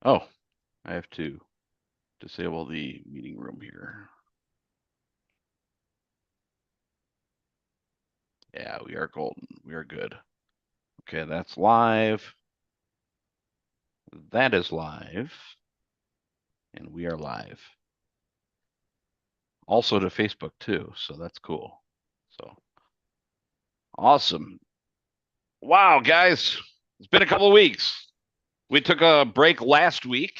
Oh, I have to disable the meeting room here. Yeah, we are golden. We are good. Okay, that's live. That is live. And we are live. Also to Facebook too, so that's cool. So awesome. Wow, guys, it's been a couple of weeks. We took a break last week.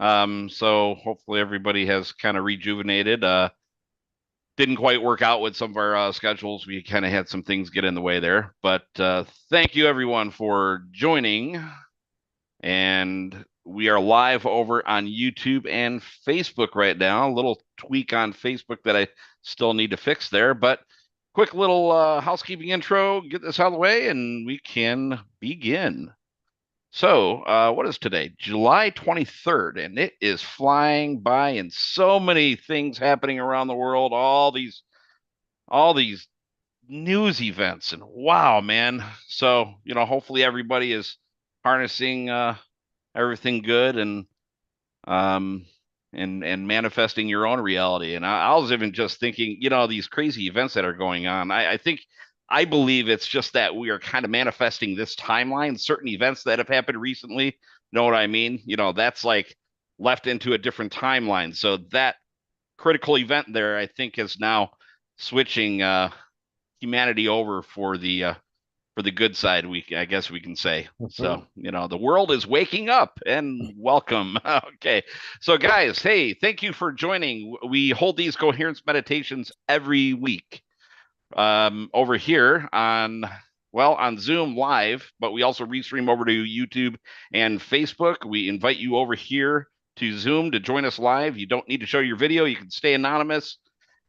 So hopefully everybody has kind of rejuvenated. Didn't quite work out with some of our schedules. We kind of had some things get in the way there, but thank you everyone for joining. And we are live over on YouTube and Facebook right now. A little tweak on Facebook that I still need to fix there, but quick little housekeeping intro, get this out of the way, and we can begin. So, what is today? July 23rd, and it is flying by, and so many things happening around the world. All these news events, and wow, man. So, hopefully everybody is harnessing everything good um and manifesting your own reality. And I was even just thinking, these crazy events that are going on. I believe it's just that we are kind of manifesting this timeline, certain events that have happened recently. Know what I mean? That's like left into a different timeline. So that critical event there, I think, is now switching humanity over for the good side, I guess we can say. So, the world is waking up, and welcome. Okay. So guys, hey, thank you for joining. We hold these coherence meditations every week over here on Zoom live, but we also restream over to YouTube and Facebook. We invite you over here to Zoom to join us live. You don't need to show your video. You can stay anonymous.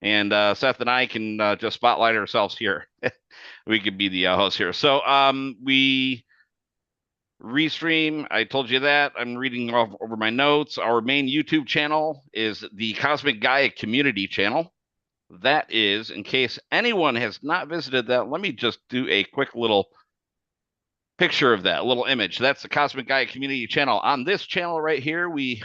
And Seth and I can just spotlight ourselves here. We could be the host here. So we restream. I told you that. I'm reading off over my notes. Our main YouTube channel is the Cosmic Gaia Community channel. That is, in case anyone has not visited that, let me just do a quick little picture of that, little image. That's the Cosmic Gaia Community channel. On this channel right here, we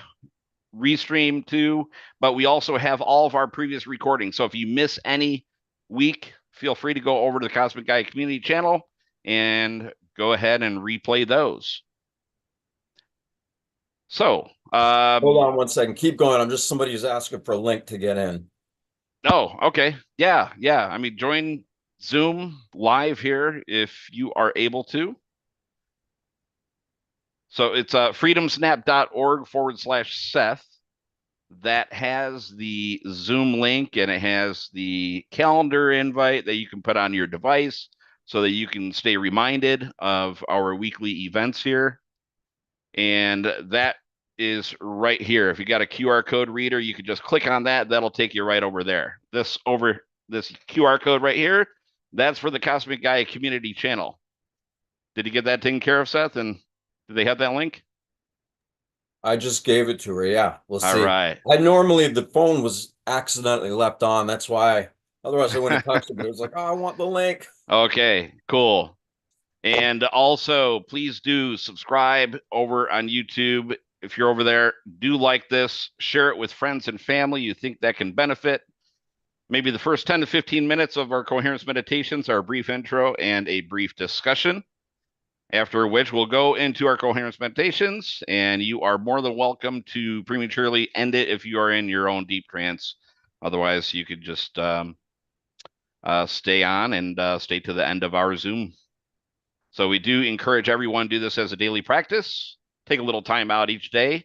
restream to, but we also have all of our previous recordings. So if you miss any week, feel free to go over to the Cosmic Gaia Community channel and go ahead and replay those. So, Hold on 1 second. Keep going. Somebody who's asking for a link to get in. oh, okay. Yeah. I mean, join Zoom live here if you are able to. So it's freedomsnap.org/Seth. That has the Zoom link, and it has the calendar invite that you can put on your device so that you can stay reminded of our weekly events here. And that is right here. If you got a QR code reader, you can just click on that. That'll take you right over there. This QR code right here, that's for the Cosmic Gaia Community channel. Did you get that taken care of, Seth? And did they have that link? I just gave it to her. Yeah, we'll All see. right. The phone was accidentally left on. That's why. Otherwise, I wouldn't have touched it. But it was like, oh, I want the link. Okay, cool. And also, please do subscribe over on YouTube. If you're over there, do like this, share it with friends and family you think that can benefit. Maybe the first 10 to 15 minutes of our coherence meditations are a brief intro and a brief discussion, after which we'll go into our coherence meditations, and you are more than welcome to prematurely end it if you are in your own deep trance. Otherwise, you could just stay on and stay to the end of our Zoom. So we do encourage everyone to do this as a daily practice. Take a little time out each day.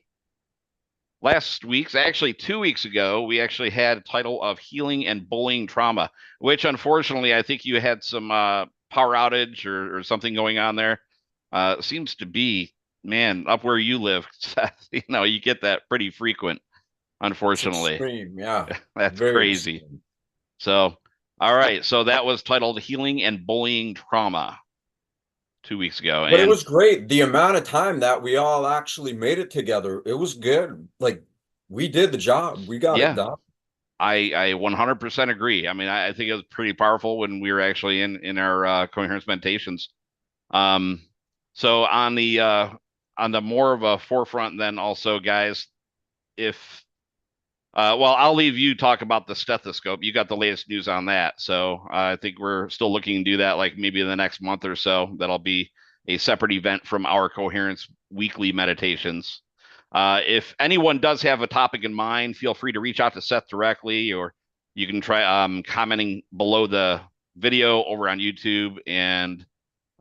Actually 2 weeks ago, we actually had a title of Healing and Bullying Trauma, which unfortunately I think you had some power outage or something going on there. Seems to be, man, up where you live, you get that pretty frequent, It's unfortunately. extreme. Yeah, That's very crazy. extreme. So, all right. So that was titled Healing and Bullying Trauma 2 weeks ago. But it And was great. The amount of time that we all actually made it together, it was good. Like we did the job. We got it yeah, done. I 100% agree. I mean, I think it was pretty powerful when we were actually in our coherence meditations. Um, so on the on the more of a forefront, then also, guys, if well, I'll leave you talk about the stethoscope. You got the latest news on that. So I think we're still looking to do that like maybe in the next month or so. That'll be a separate event from our Coherence weekly meditations. If anyone does have a topic in mind, feel free to reach out to Seth directly, or you can try commenting below the video over on YouTube, and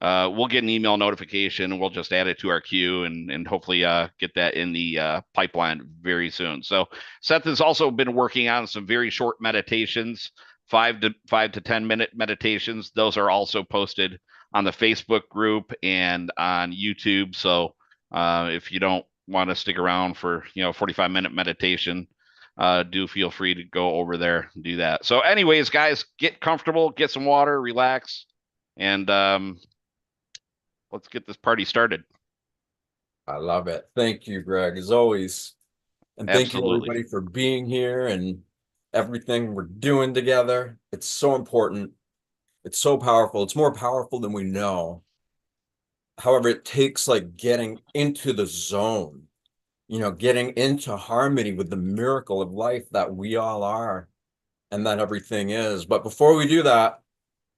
we'll get an email notification. We'll just add it to our queue and hopefully get that in the pipeline very soon. So Seth has also been working on some very short meditations, 5 to 10 minute meditations. Those are also posted on the Facebook group and on YouTube. So if you don't want to stick around for 45-minute meditation, do feel free to go over there and do that. So, anyways, guys, get comfortable, get some water, relax, and let's get this party started. I love it. Thank you, Greg, as always. And thank you, Absolutely. everybody, for being here and everything we're doing together. It's so important. It's so powerful. It's more powerful than we know. However, it takes like getting into the zone, getting into harmony with the miracle of life that we all are and that everything is. But before we do that,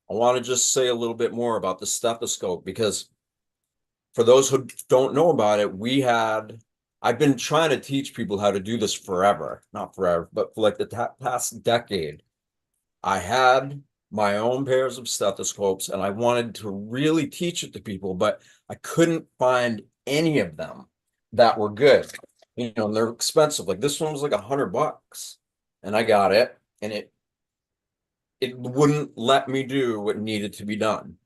I want to just say a little bit more about the stethoscope, because for those who don't know about it, I've been trying to teach people how to do this forever, not forever, but for like the past decade. I had my own pairs of stethoscopes and I wanted to really teach it to people, but I couldn't find any of them that were good. And they're expensive. Like this one was like $100, and I got it, and it wouldn't let me do what needed to be done.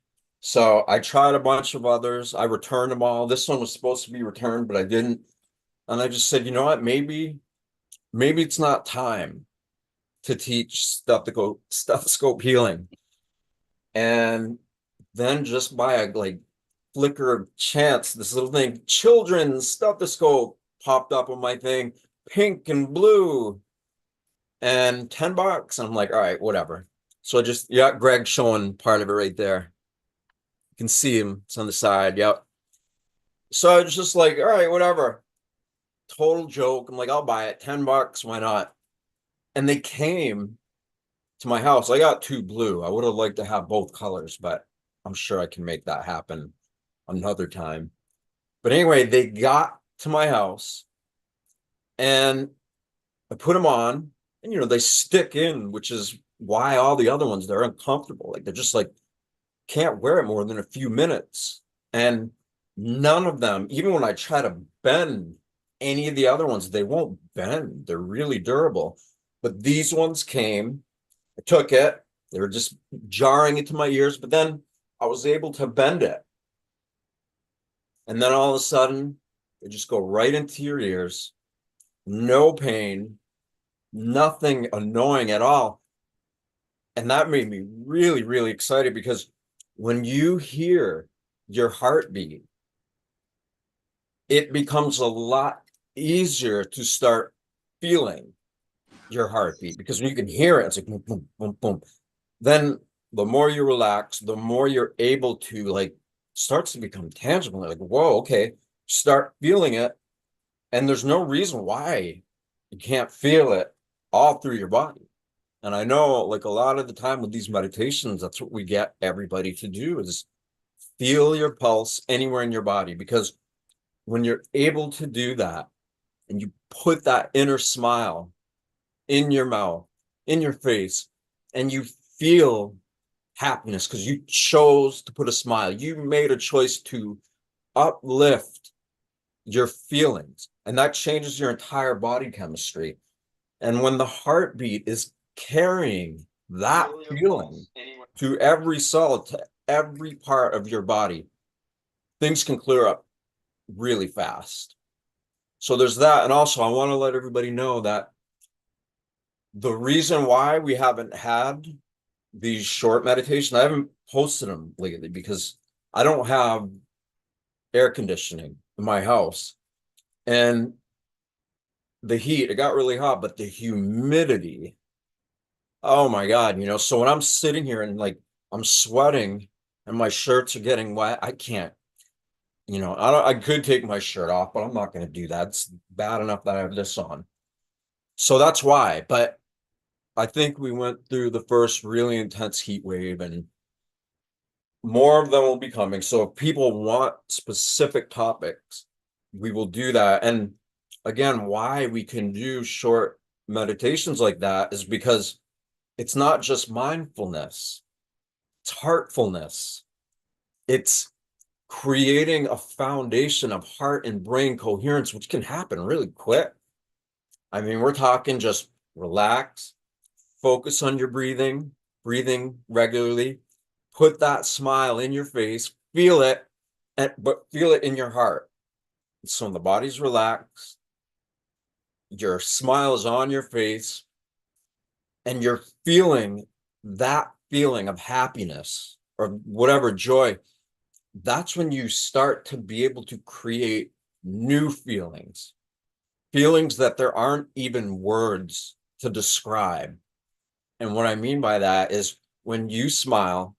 So I tried a bunch of others. I returned them all. This one was supposed to be returned, but I didn't. And I just said, you know what? Maybe it's not time to teach stethoscope healing. And then just by a like flicker of chance, this little thing, children's stethoscope, popped up on my thing, pink and blue, and $10. And I'm like, all right, whatever. So yeah, Greg showing part of it right there. You can see him. It's on the side. Yep. So I was just like, all right, whatever. Total joke. I'm like, I'll buy it. $10. Why not? And they came to my house. I got two blue. I would have liked to have both colors, but I'm sure I can make that happen another time. But anyway, they got to my house and I put them on, and they stick in, which is why all the other ones, they're uncomfortable. Like they're just like, can't wear it more than a few minutes. And none of them, even when I try to bend any of the other ones, they won't bend. They're really durable. But these ones came, I took it, they were just jarring into my ears, but then I was able to bend it. And then all of a sudden, they just go right into your ears, no pain, nothing annoying at all. And that made me really, really excited, because when you hear your heartbeat, it becomes a lot easier to start feeling your heartbeat, because when you can hear it, it's like boom, boom, boom, boom. Then the more you relax, the more you're able to like starts to become tangible. Like, whoa, okay, start feeling it. And there's no reason why you can't feel it all through your body. And I know like a lot of the time with these meditations, that's what we get everybody to do, is feel your pulse anywhere in your body. Because when you're able to do that and you put that inner smile in your mouth, in your face, and you feel happiness because you chose to put a smile, you made a choice to uplift your feelings, and that changes your entire body chemistry. And when the heartbeat is carrying that feeling to every cell, to every part of your body, things can clear up really fast. So there's that. And also, I want to let everybody know that the reason why we haven't had these short meditations, I haven't posted them lately, because I don't have air conditioning in my house. And the heat, it got really hot, but the humidity, oh my God, so when I'm sitting here and like I'm sweating and my shirts are getting wet, I can't. I could take my shirt off, but I'm not going to do that. It's bad enough that I have this on. So that's why. But I think we went through the first really intense heat wave, and more of them will be coming. So if people want specific topics, we will do that. And again, why we can do short meditations like that is because it's not just mindfulness, it's heartfulness. It's creating a foundation of heart and brain coherence, which can happen really quick. I mean, we're talking just relax, focus on your breathing regularly, put that smile in your face, feel it, but feel it in your heart. So when the body's relaxed, your smile is on your face, and you're feeling that feeling of happiness or whatever joy, that's when you start to be able to create new feelings, feelings that there aren't even words to describe. And what I mean by that is when you smile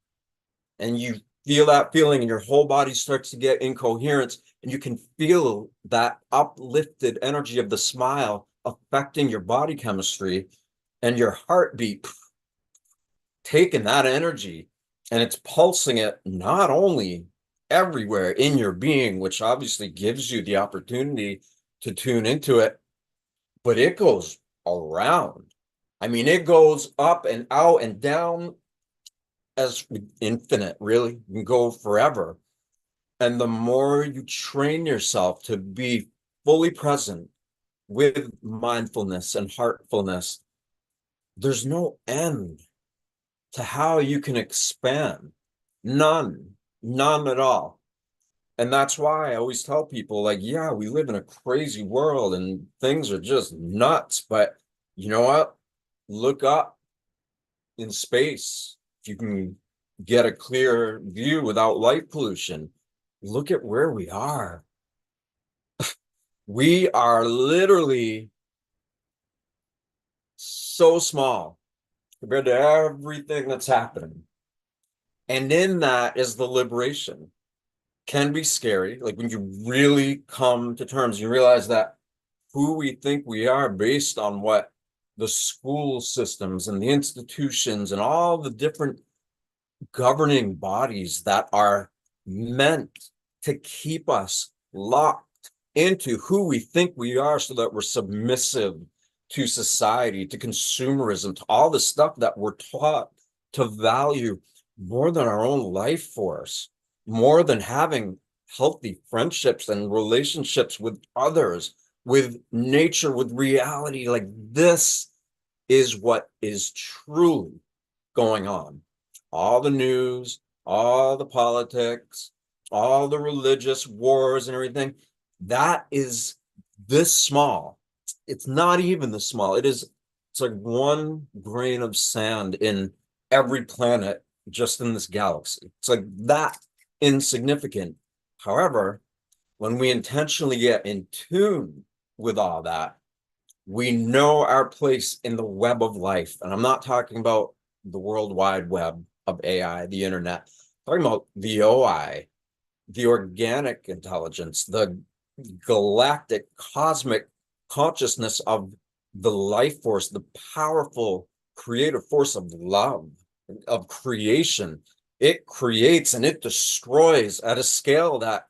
and you feel that feeling and your whole body starts to get incoherence, and you can feel that uplifted energy of the smile affecting your body chemistry and your heartbeat, taking that energy and it's pulsing it not only everywhere in your being, which obviously gives you the opportunity to tune into it, but it goes around. I mean, it goes up and out and down as infinite, really. You can go forever. And the more you train yourself to be fully present with mindfulness and heartfulness, there's no end to how you can expand. None at all. And that's why I always tell people, like, yeah, we live in a crazy world and things are just nuts. But you know what? Look up in space. If you can get a clear view without light pollution, look at where we are. We are literally so small compared to everything that's happening. And in that is the liberation. Can be scary. Like when you really come to terms, you realize that who we think we are based on what the school systems and the institutions and all the different governing bodies that are meant to keep us locked into who we think we are so that we're submissive to society, to consumerism, to all the stuff that we're taught to value more than our own life force, more than having healthy friendships and relationships with others, with nature, with reality. Like this is what is truly going on. All the news, all the politics, all the religious wars and everything, that is this small. It's not even this small. It's like one grain of sand in every planet just in this galaxy. It's like that insignificant. However, when we intentionally get in tune with all that, we know our place in the web of life. And I'm not talking about the World Wide Web of AI, the internet. I'm talking about the OI, the organic intelligence, the galactic cosmic consciousness of the life force, the powerful creative force of love, of creation. It creates and it destroys at a scale that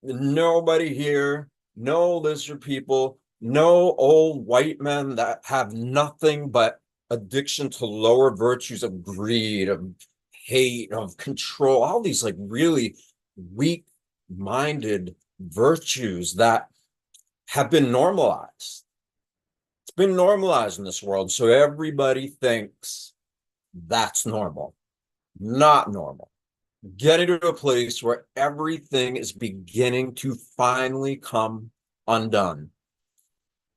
nobody here, no lizard people, no old white men that have nothing but addiction to lower virtues of greed, of hate, of control, all these like really weak minded virtues that have been normalized. It's been normalized in this world. So everybody thinks that's normal, not normal. Getting to a place where everything is beginning to finally come undone.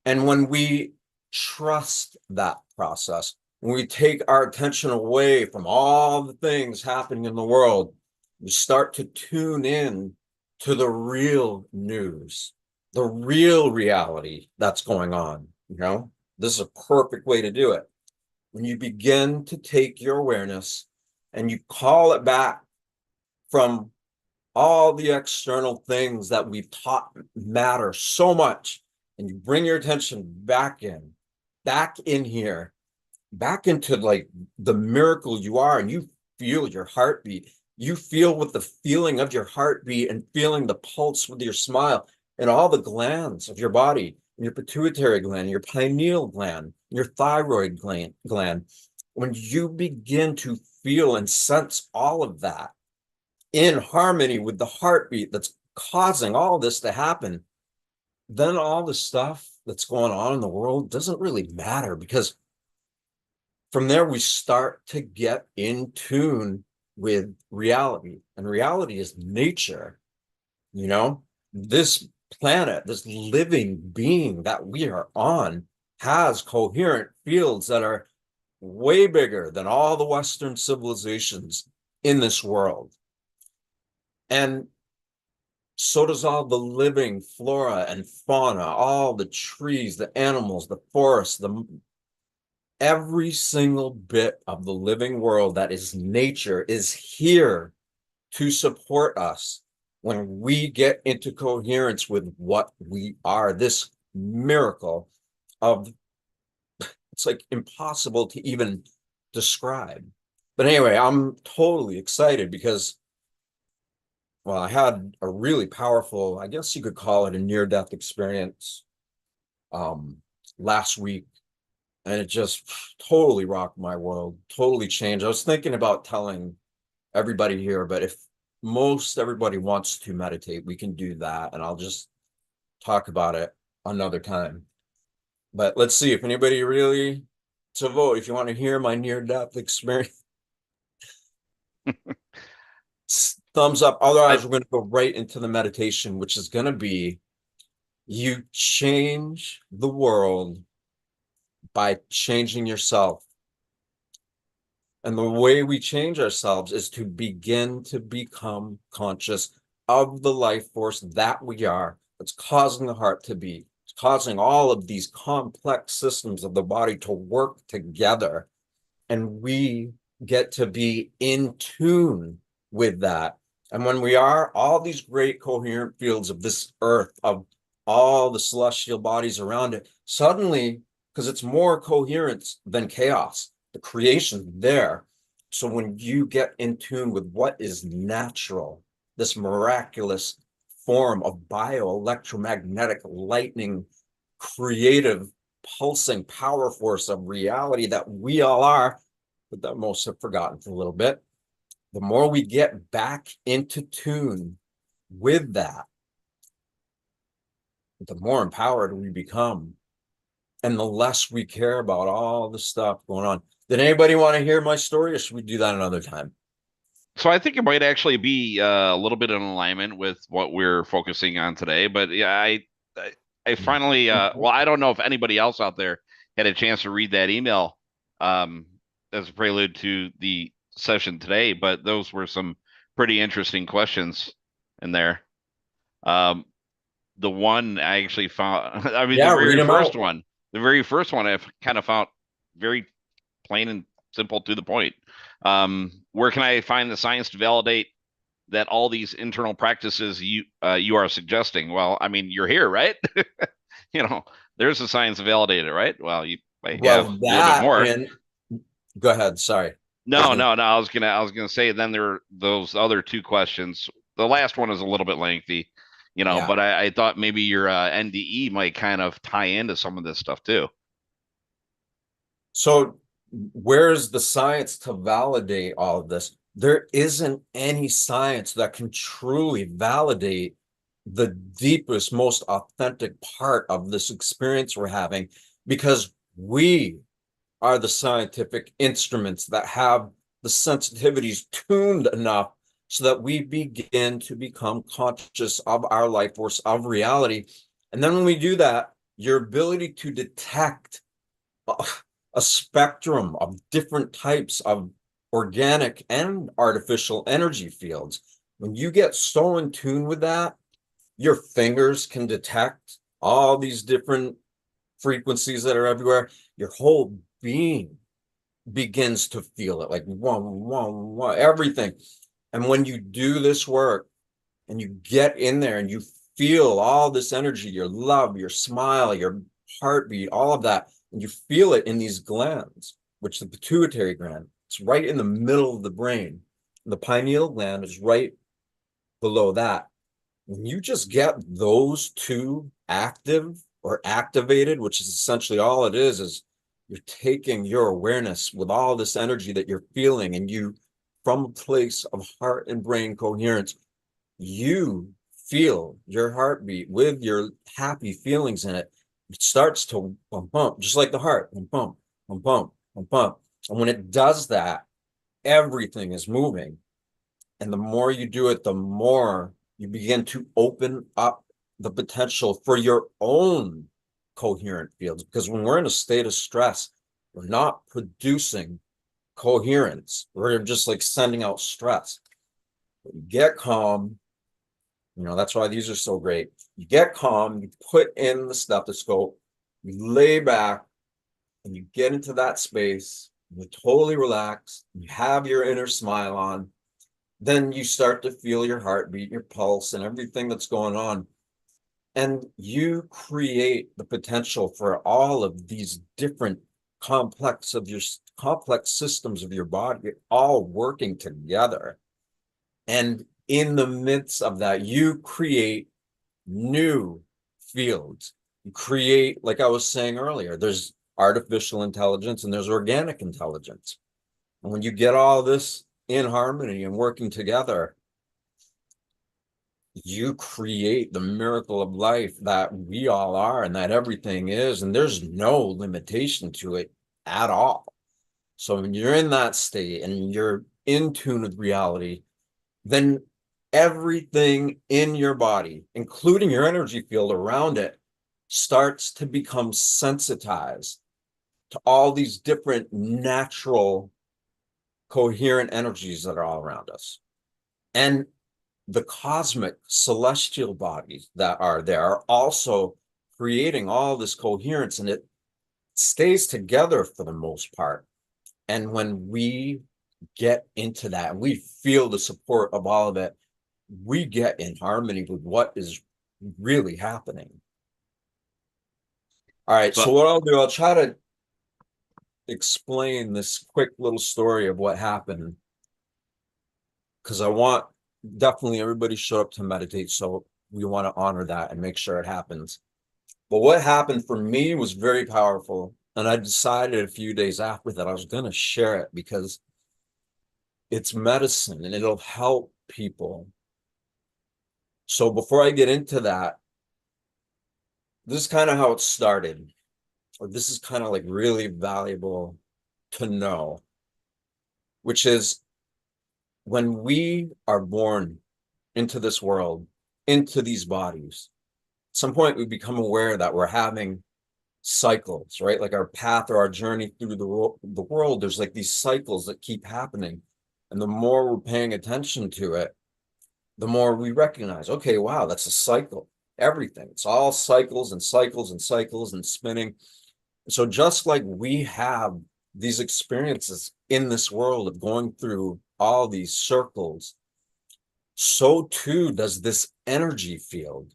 And when we trust that process, when we take our attention away from all the things happening in the world, we start to tune in to the real news, the real reality that's going on. This is a perfect way to do it. When you begin to take your awareness and you call it back from all the external things that we've taught matter so much, and you bring your attention back in here, back into like the miracle you are, and you feel your heartbeat. You feel with the feeling of your heartbeat and feeling the pulse with your smile and all the glands of your body, your pituitary gland, your pineal gland, your thyroid gland. When you begin to feel and sense all of that in harmony with the heartbeat that's causing all this to happen, then all the stuff that's going on in the world doesn't really matter, because from there we start to get in tune with reality, and reality is nature. You know, this planet, this living being that we are on, has coherent fields that are way bigger than all the Western civilizations in this world. And so does all the living flora and fauna, all the trees, the animals, the forests, every single bit of the living world that is nature is here to support us when we get into coherence with what we are. This miracle of, it's like impossible to even describe. But anyway, I'm totally excited because, well, I had a really powerful, I guess you could call it a near-death experience um, last week, and it just totally rocked my world, totally changed. I was thinking about telling everybody here, but if most everybody wants to meditate, we can do that, and I'll just talk about it another time. But let's see if anybody really to vote. If you want to hear my near-death experience, thumbs up. I Otherwise, we're going to go right into the meditation, which is going to be, you change the world by changing yourself. And the way we change ourselves is to begin to become conscious of the life force that we are, that's causing the heart to beat. It's causing all of these complex systems of the body to work together. And we get to be in tune with that. And when we are, all these great coherent fields of this earth, of all the celestial bodies around it, suddenly, because it's more coherence than chaos, the creation there. So when you get in tune with what is natural, this miraculous form of bioelectromagnetic lightning, creative, pulsing power force of reality that we all are, but that most have forgotten for a little bit, the more we get back into tune with that, the more empowered we become, and the less we care about all the stuff going on. Did anybody want to hear my story, or should we do that another time? so I think it might actually be a little bit in alignment with what we're focusing on today. But yeah, I finally well, I don't know if anybody else out there had a chance to read that email um, as a prelude to the session today, but those were some pretty interesting questions in there. Um, the one I actually found, I mean, Yeah, read them out. the very first one I kind of found very plain and simple to the point. Where can I find the science to validate that all these internal practices you are suggesting? Well, I mean, you're here, right? You know, there's the science to validate it, right? Well, you might have Well, a little bit that more. and go ahead. Sorry. I was No, gonna, no, no. I was gonna say then there are those other two questions. The last one is a little bit lengthy, yeah. but I thought maybe your NDE might kind of tie into some of this stuff too. So where's the science to validate all of this? There isn't any science that can truly validate the deepest, most authentic part of this experience we're having, because we are the scientific instruments that have the sensitivities tuned enough so that we begin to become conscious of our life force, of reality. And then when we do that, your ability to detect a spectrum of different types of organic and artificial energy fields, when you get so in tune with that, your fingers can detect all these different frequencies that are everywhere. Your whole being begins to feel it, like one, everything. And when you do this work, and you get in there and you feel all this energy, your love, your smile, your heartbeat, all of that, and you feel it in these glands, which the pituitary gland, it's right in the middle of the brain. The pineal gland is right below that. When you just get those two active or activated, which is essentially all it is you're taking your awareness with all this energy that you're feeling, and you, from a place of heart and brain coherence, you feel your heartbeat with your happy feelings in it. It starts to bump, bump, just like the heart, bump, bump, bump, bump, bump, bump. And when it does that, everything is moving. And the more you do it, the more you begin to open up the potential for your own coherent fields. Because when we're in a state of stress, we're not producing coherence. We're just like sending out stress. But you get calm. That's why these are so great. You get calm, you put in the stethoscope, you lay back, and you get into that space. You're totally relaxed. You have your inner smile on. Then you start to feel your heartbeat, your pulse, and everything that's going on. And you create the potential for all of these different complex systems of your body all working together. And in the midst of that, you create new fields. You create, like I was saying earlier, there's artificial intelligence and there's organic intelligence. And when you get all this in harmony and working together, you create the miracle of life that we all are and that everything is, and there's no limitation to it at all. So when you're in that state and you're in tune with reality, then everything in your body, including your energy field around it, starts to become sensitized to all these different natural coherent energies that are all around us. And the cosmic celestial bodies that are there are also creating all this coherence, and it stays together for the most part. And when we get into that, we feel the support of all of it, we get in harmony with what is really happening. All right, so So, what I'll do, I'll try to explain this quick little story of what happened, because I want definitely everybody show up to meditate, so we want to honor that and make sure it happens. But what happened for me was very powerful, and I decided a few days after that I was going to share it because it's medicine and it'll help people. So before I get into that, this is kind of how it started, or this is kind of like really valuable to know, which is when we are born into this world, into these bodies, at some point we become aware that we're having cycles, right? Like our path or our journey through the world, there's like these cycles that keep happening. And the more we're paying attention to it, the more we recognize, okay, wow, that's a cycle. Everything. It's all cycles and cycles and cycles and spinning. So just like we have these experiences in this world of going through all these circles, so too does this energy field,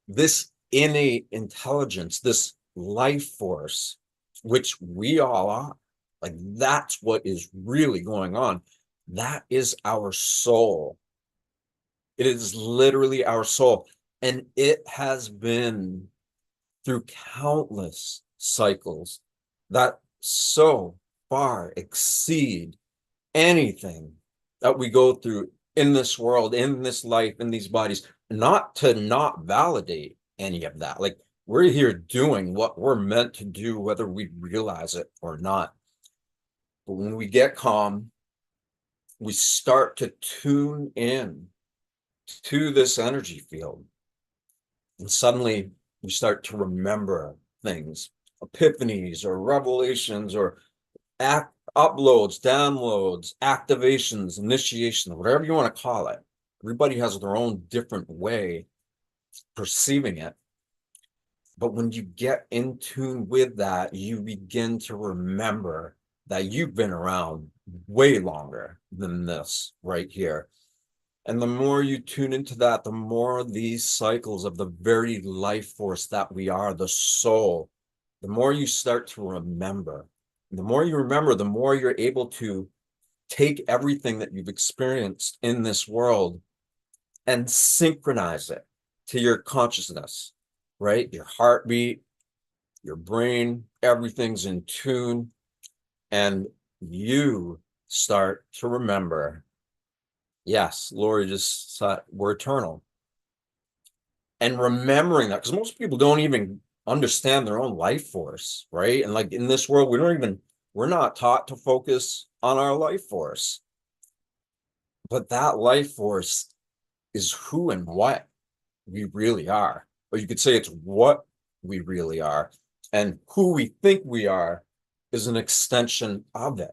this innate intelligence, this life force, which we all are. Like that's what is really going on. That is our soul. It is literally our soul. And it has been through countless cycles that so far exceed anything that we go through in this world, in this life, in these bodies, not to not validate any of that. Like we're here doing what we're meant to do, whether we realize it or not. But when we get calm, we start to tune in to this energy field. And suddenly we start to remember things, epiphanies or revelations or uploads, downloads, activations, initiation, whatever you want to call it. Everybody has their own different way perceiving it. But when you get in tune with that, you begin to remember that you've been around way longer than this right here. And the more you tune into that, the more these cycles of the very life force that we are, the soul, the more you start to remember. The more you remember, the more you're able to take everything that you've experienced in this world and synchronize it to your consciousness, right? Your heartbeat, your brain, everything's in tune. And you start to remember, yes, Lori just said we're eternal. And remembering that, because most people don't even understand their own life force, right? And like in this world, we're not taught to focus on our life force. But that life force is who and what we really are. Or you could say it's what we really are. And who we think we are is an extension of it.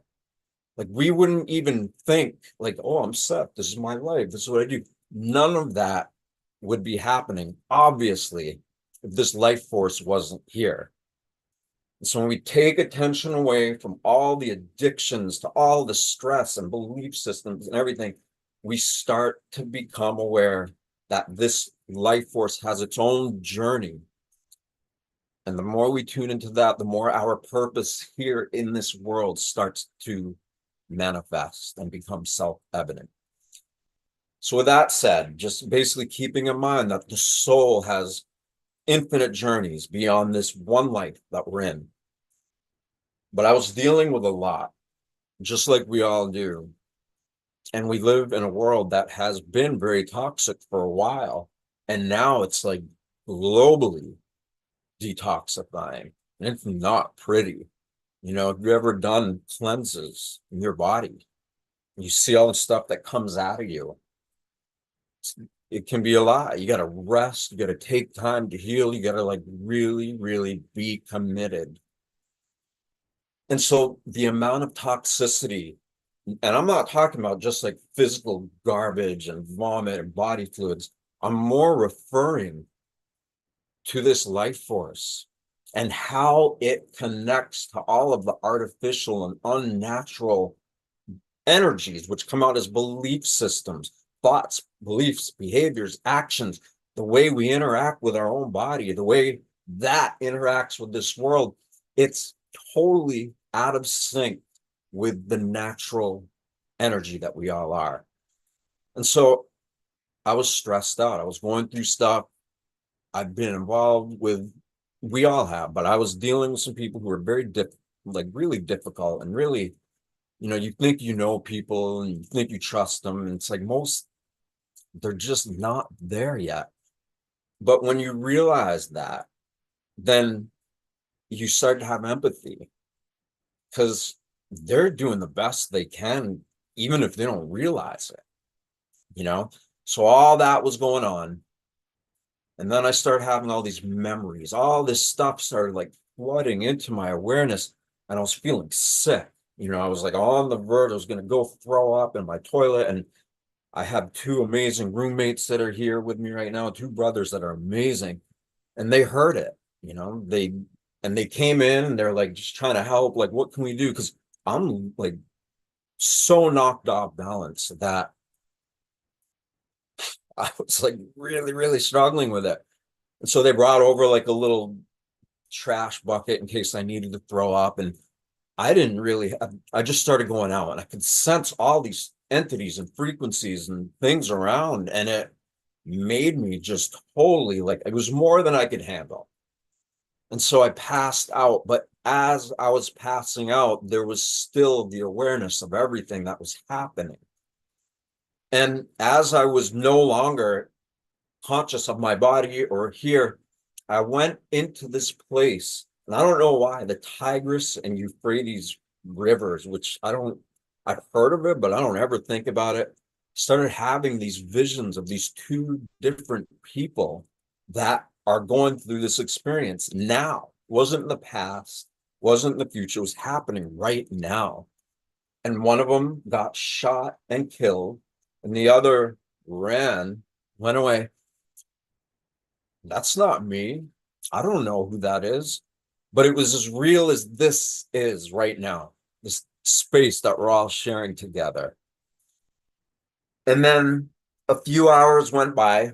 Like we wouldn't even think like, oh, I'm set. This is my life. This is what I do. None of that would be happening, obviously, if this life force wasn't here. And so when we take attention away from all the addictions to all the stress and belief systems and everything, we start to become aware that this life force has its own journey. And the more we tune into that, the more our purpose here in this world starts to manifest and become self-evident. So with that said, just basically keeping in mind that the soul has infinite journeys beyond this one life that we're in. But I was dealing with a lot, just like we all do. And we live in a world that has been very toxic for a while. And now it's like globally detoxifying. And it's not pretty. You know, if you've ever done cleanses in your body, you see all the stuff that comes out of you. It can be a lot. You got to rest. You got to take time to heal. You got to like really, really be committed. And so the amount of toxicity, and I'm not talking about just like physical garbage and vomit and body fluids. I'm more referring to this life force and how it connects to all of the artificial and unnatural energies, which come out as belief systems, thoughts, beliefs, behaviors, actions, the way we interact with our own body, the way that interacts with this world. It's totally out of sync with the natural energy that we all are. And so I was stressed out. I was going through stuff. I've been involved with, we all have, but I was dealing with some people who are like really difficult and really, you know, you think you know people and you think you trust them. And it's like they're just not there yet. But when you realize that, then you start to have empathy because they're doing the best they can, even if they don't realize it, you know? So all that was going on. And then I started having all these memories. All this stuff started like flooding into my awareness. And I was feeling sick. You know, I was like on the verge. I was going to go throw up in my toilet. And I have two amazing roommates that are here with me right now, two brothers that are amazing. And they heard it, you know, they came in and they're like just trying to help. Like, what can we do? Because I'm like so knocked off balance that I was like really, really struggling with it. And so they brought over like a little trash bucket in case I needed to throw up. And I didn't really, I just started going out and I could sense all these entities and frequencies and things around. And it made me just totally like, it was more than I could handle. And so I passed out. But as I was passing out, there was still the awareness of everything that was happening. And as I was no longer conscious of my body or here, I went into this place, and I don't know why, the Tigris and Euphrates rivers, which I've heard of it, but I don't ever think about it, started having these visions of these two different people that are going through this experience now. Wasn't in the past, wasn't in the future, it was happening right now. And one of them got shot and killed, and the other went away. That's not me. I don't know who that is, but it was as real as this is right now, this space that we're all sharing together. And then A few hours went by,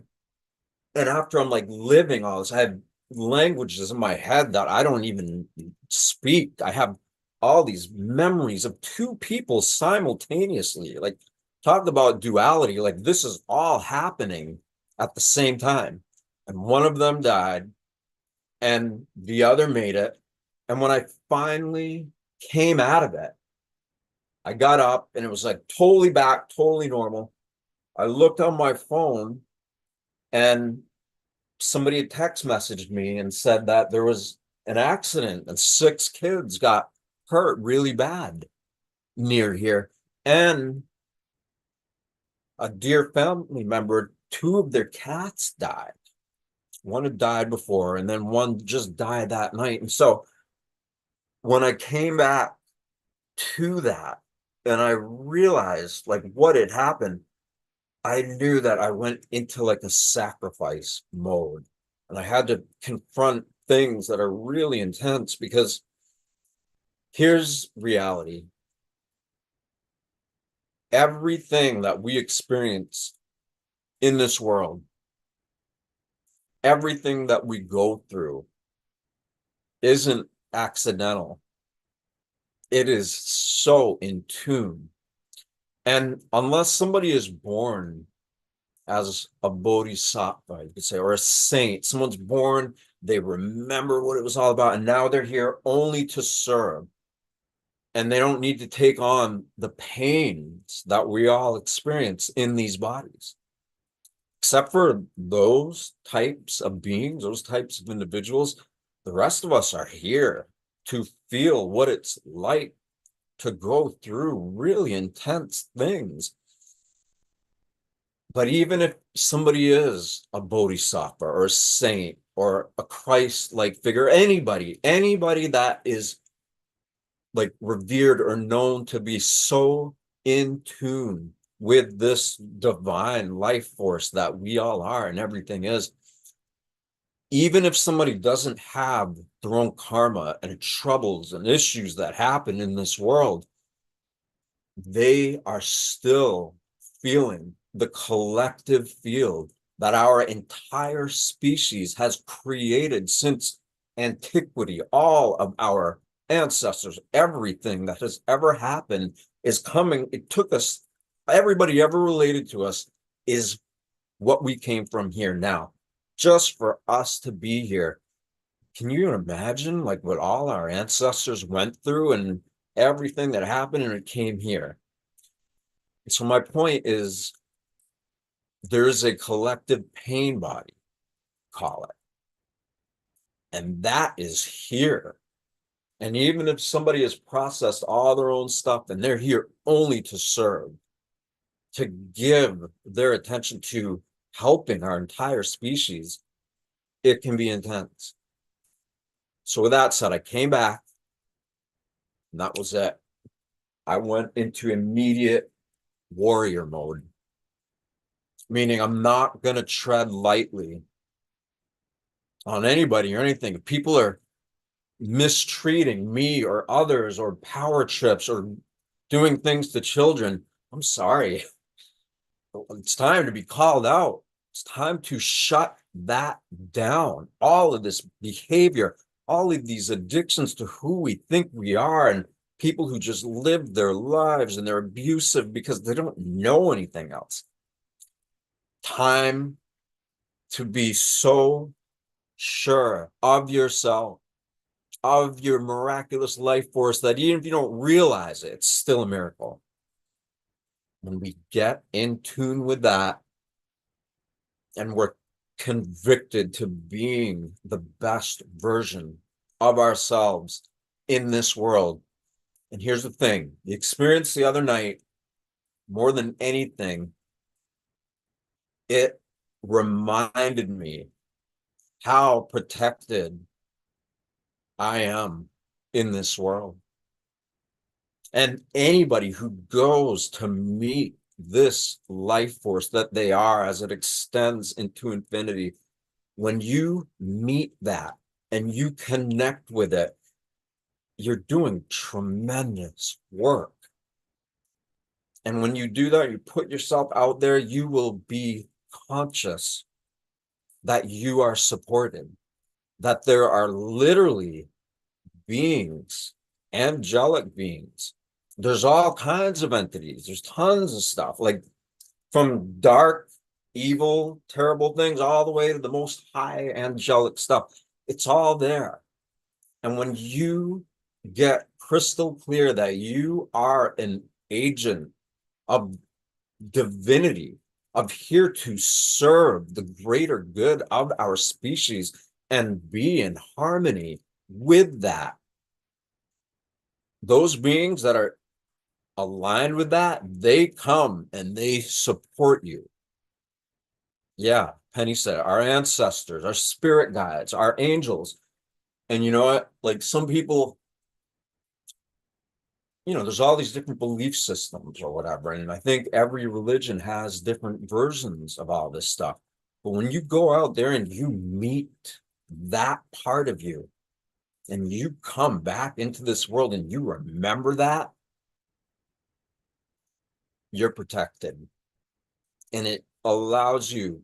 and after I'm like living all this, I have languages in my head that I don't even speak. I have all these memories of two people simultaneously. Like, talk about duality. Like, this is all happening at the same time. And one of them died, and the other made it. And when I finally came out of it, I got up and it was like totally back, totally normal. I looked on my phone, and somebody had text messaged me and said that there was an accident and 6 kids got hurt really bad near here. And a dear family member, 2 of their cats died. One had died before, and then one just died that night. And so when I came back to that and I realized like what had happened, I knew that I went into like a sacrifice mode, and I had to confront things that are really intense, because here's reality. Everything that we experience in this world, everything that we go through isn't accidental. It is so in tune. And unless somebody is born as a bodhisattva, you could say, or a saint, someone's born, they remember what it was all about, and now they're here only to serve. And they don't need to take on the pains that we all experience in these bodies. Except for those types of beings, those types of individuals, the rest of us are here to feel what it's like to go through really intense things. But even if somebody is a bodhisattva or a saint or a Christ-like figure, anybody that is like revered or known to be so in tune with this divine life force that we all are and everything is, even if somebody doesn't have their own karma and troubles and issues that happen in this world, they are still feeling the collective field that our entire species has created since antiquity. All of our ancestors, everything that has ever happened is coming. It took us, everybody ever related to us is what we came from here now. Just for us to be here, can you imagine like what all our ancestors went through and everything that happened, and it came here? So my point is, there's a collective pain body, call it, and that is here. And even if somebody has processed all their own stuff and they're here only to serve, to give their attention to helping our entire species, it can be intense. So with that said, I came back, and that was it. I went into immediate warrior mode, meaning I'm not going to tread lightly on anybody or anything. If people are mistreating me or others or power trips or doing things to children, I'm sorry. It's time to be called out. It's time to shut that down. All of this behavior, all of these addictions to who we think we are, and people who just live their lives and they're abusive because they don't know anything else. Time to be so sure of yourself, of your miraculous life force, that even if you don't realize it, it's still a miracle. When we get in tune with that and we're convicted to being the best version of ourselves in this world. And here's the thing, the experience the other night, more than anything, it reminded me how protected I am in this world. And anybody who goes to meet this life force that they are as it extends into infinity, when you meet that and you connect with it, you're doing tremendous work. And when you do that, you put yourself out there, you will be conscious that you are supported, that there are literally beings, angelic beings. There's all kinds of entities. There's tons of stuff, like from dark, evil, terrible things all the way to the most high angelic stuff. It's all there. And when you get crystal clear that you are an agent of divinity, of here to serve the greater good of our species and be in harmony with that, those beings that are aligned with that, they come and they support you. Yeah, Penny said, our ancestors, our spirit guides, our angels. And you know what? Like some people, there's all these different belief systems or whatever. And I think every religion has different versions of all this stuff. But when you go out there and you meet that part of you and you come back into this world and you remember that, you're protected. And it allows you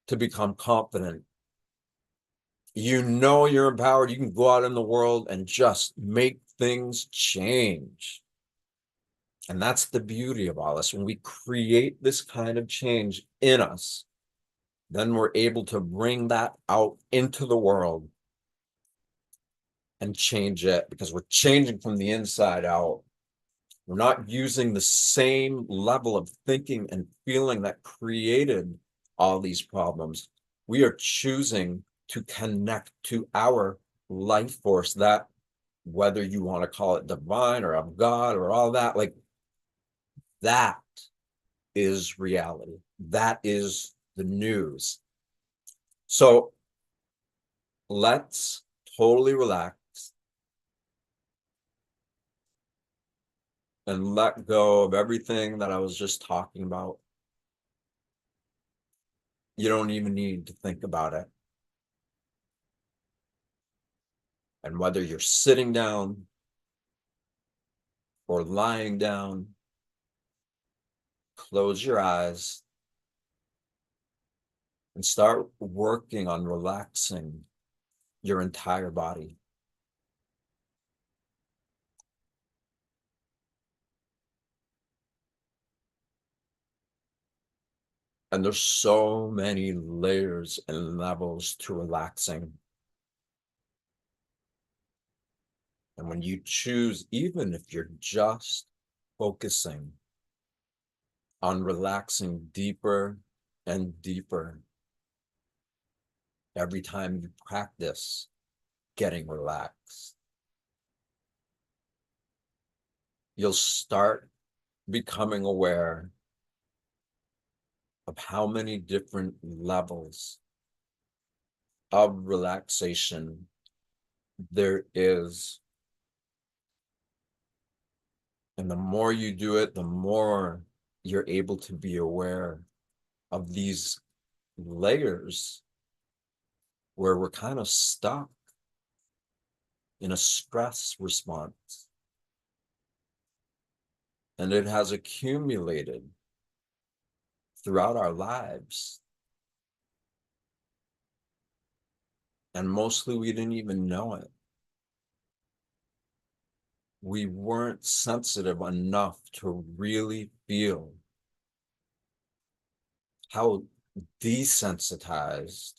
to become confident. You know you're empowered. You can go out in the world and just make things change. And that's the beauty of all this. When we create this kind of change in us, then we're able to bring that out into the world and change it, because we're changing from the inside out. We're not using the same level of thinking and feeling that created all these problems. We are choosing to connect to our life force, that, whether you want to call it divine or of God or all that, like that is reality. That is the news. So let's totally relax and let go of everything that I was just talking about. You don't even need to think about it. And whether you're sitting down or lying down, close your eyes and start working on relaxing your entire body. And there's so many layers and levels to relaxing. And when you choose, even if you're just focusing on relaxing deeper and deeper, every time you practice getting relaxed, you'll start becoming aware of how many different levels of relaxation there is. And the more you do it, the more you're able to be aware of these layers where we're kind of stuck in a stress response. And it has accumulated throughout our lives. And mostly we didn't even know it. We weren't sensitive enough to really feel how desensitized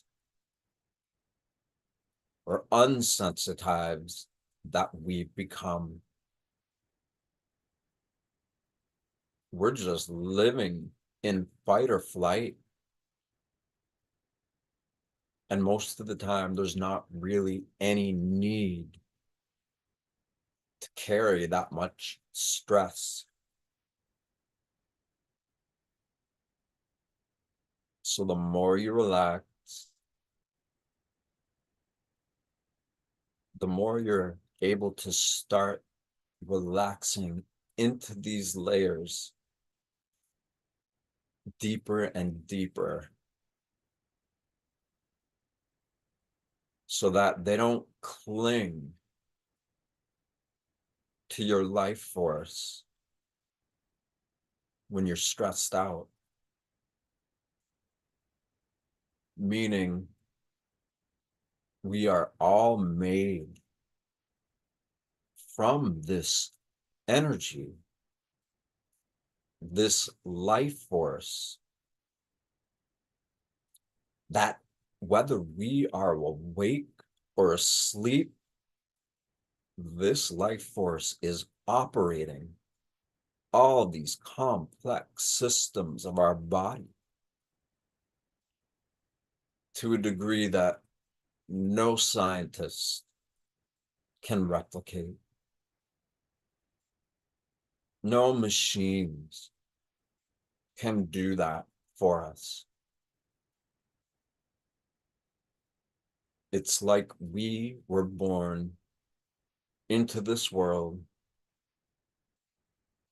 or unsensitized that we've become. We're just living in fight or flight. And most of the time, there's not really any need to carry that much stress. So the more you relax, the more you're able to start relaxing into these layers deeper and deeper, so that they don't cling to your life force, when you're stressed out, meaning we are all made from this energy, this life force, that whether we are awake or asleep, this life force is operating all these complex systems of our body to a degree that no scientist can replicate. No machines can do that for us. It's like we were born into this world,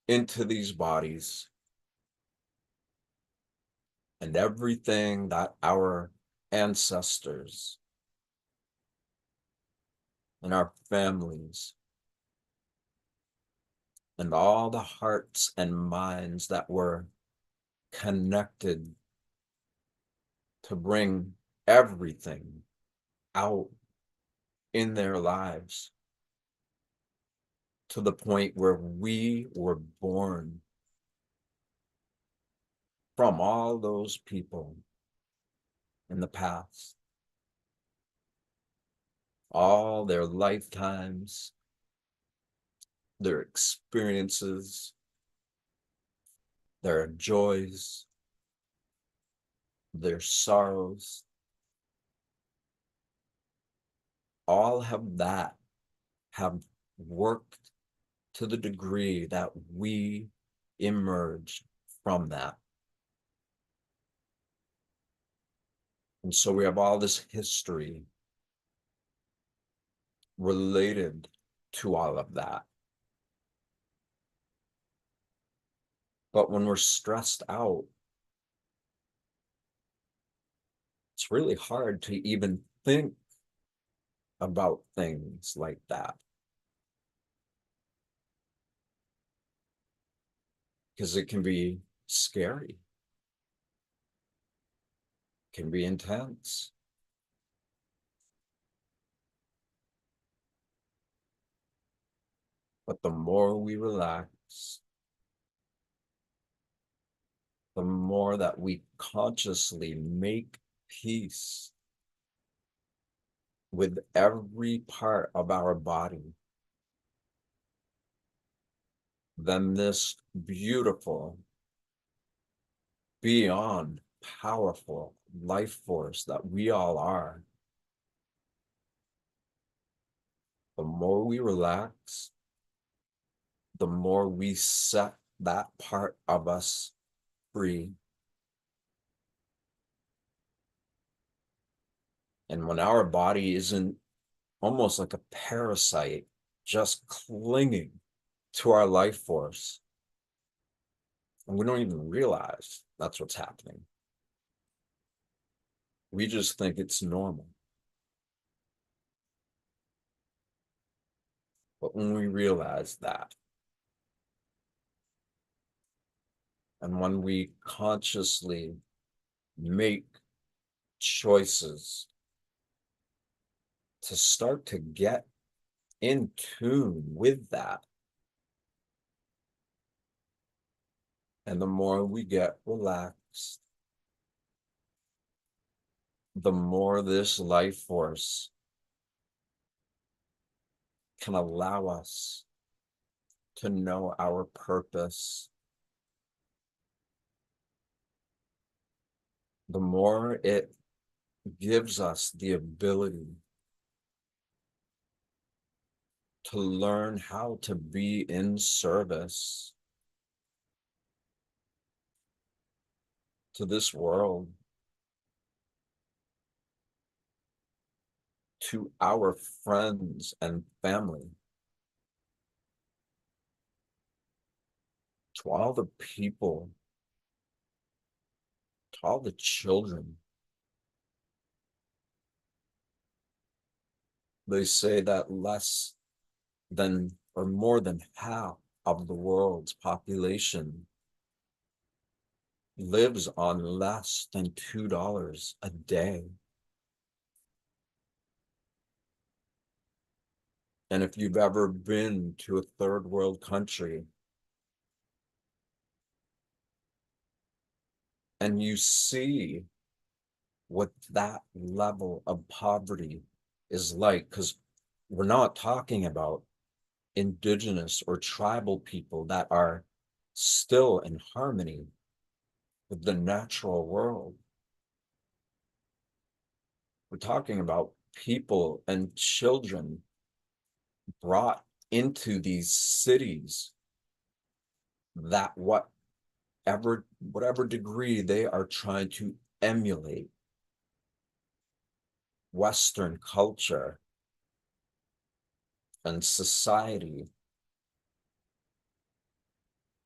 into these bodies, and everything that our ancestors and our families and all the hearts and minds that were connected to bring everything out in their lives to the point where we were born from all those people in the past, all their lifetimes, their experiences, their joys, their sorrows, all have worked to the degree that we emerged from that. And so we have all this history related to all of that. But when we're stressed out, it's really hard to even think about things like that because it can be scary, can be intense. But the more we relax, the more that we consciously make peace with every part of our body, then this beautiful, beyond powerful life force that we all are, the more we relax, the more we set that part of us free. And when our body isn't almost like a parasite just clinging to our life force, and we don't even realize that's what's happening. We just think it's normal. But when we realize that, and when we consciously make choices to start to get in tune with that, and the more we get relaxed, the more this life force can allow us to know our purpose, the more it gives us the ability to learn how to be in service to this world, to our friends and family, to all the people, to all the children. They say that less than or more than half of the world's population lives on less than $2 a day. And if you've ever been to a third world country and you see what that level of poverty is like, because we're not talking about indigenous or tribal people that are still in harmony with the natural world. We're talking about people and children brought into these cities that whatever degree they are trying to emulate Western culture and society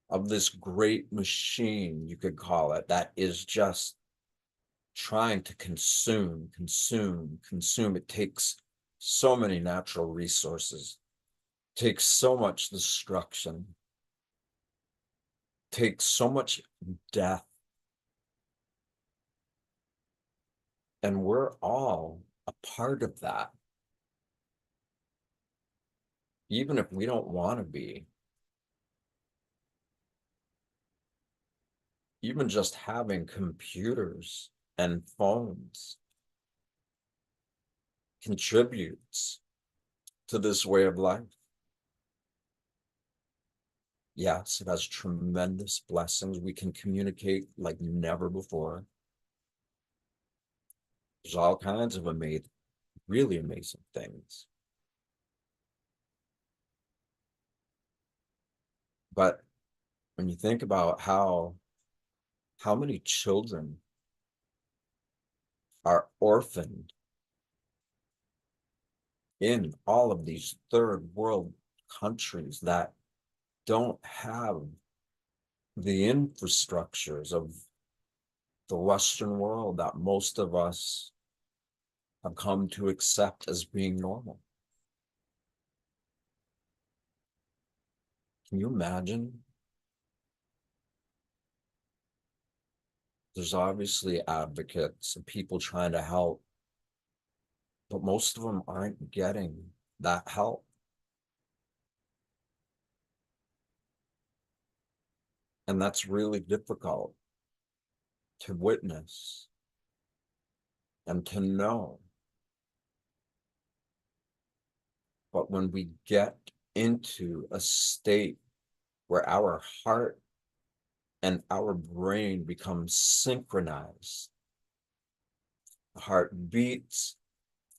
of this great machine, you could call it, that is just trying to consume, consume, consume. It takes so many natural resources, takes so much destruction, takes so much death. And we're all a part of that, even if we don't want to be. Even just having computers and phones contributes to this way of life. Yes, it has tremendous blessings. We can communicate like never before. There's all kinds of amazing, really amazing things. But when you think about how many children are orphaned in all of these third world countries that don't have the infrastructures of the Western world that most of us have come to accept as being normal. Can you imagine? There's obviously advocates and people trying to help, but most of them aren't getting that help. And that's really difficult to witness and to know. But when we get into a state where our heart and our brain become synchronized, the heart beats,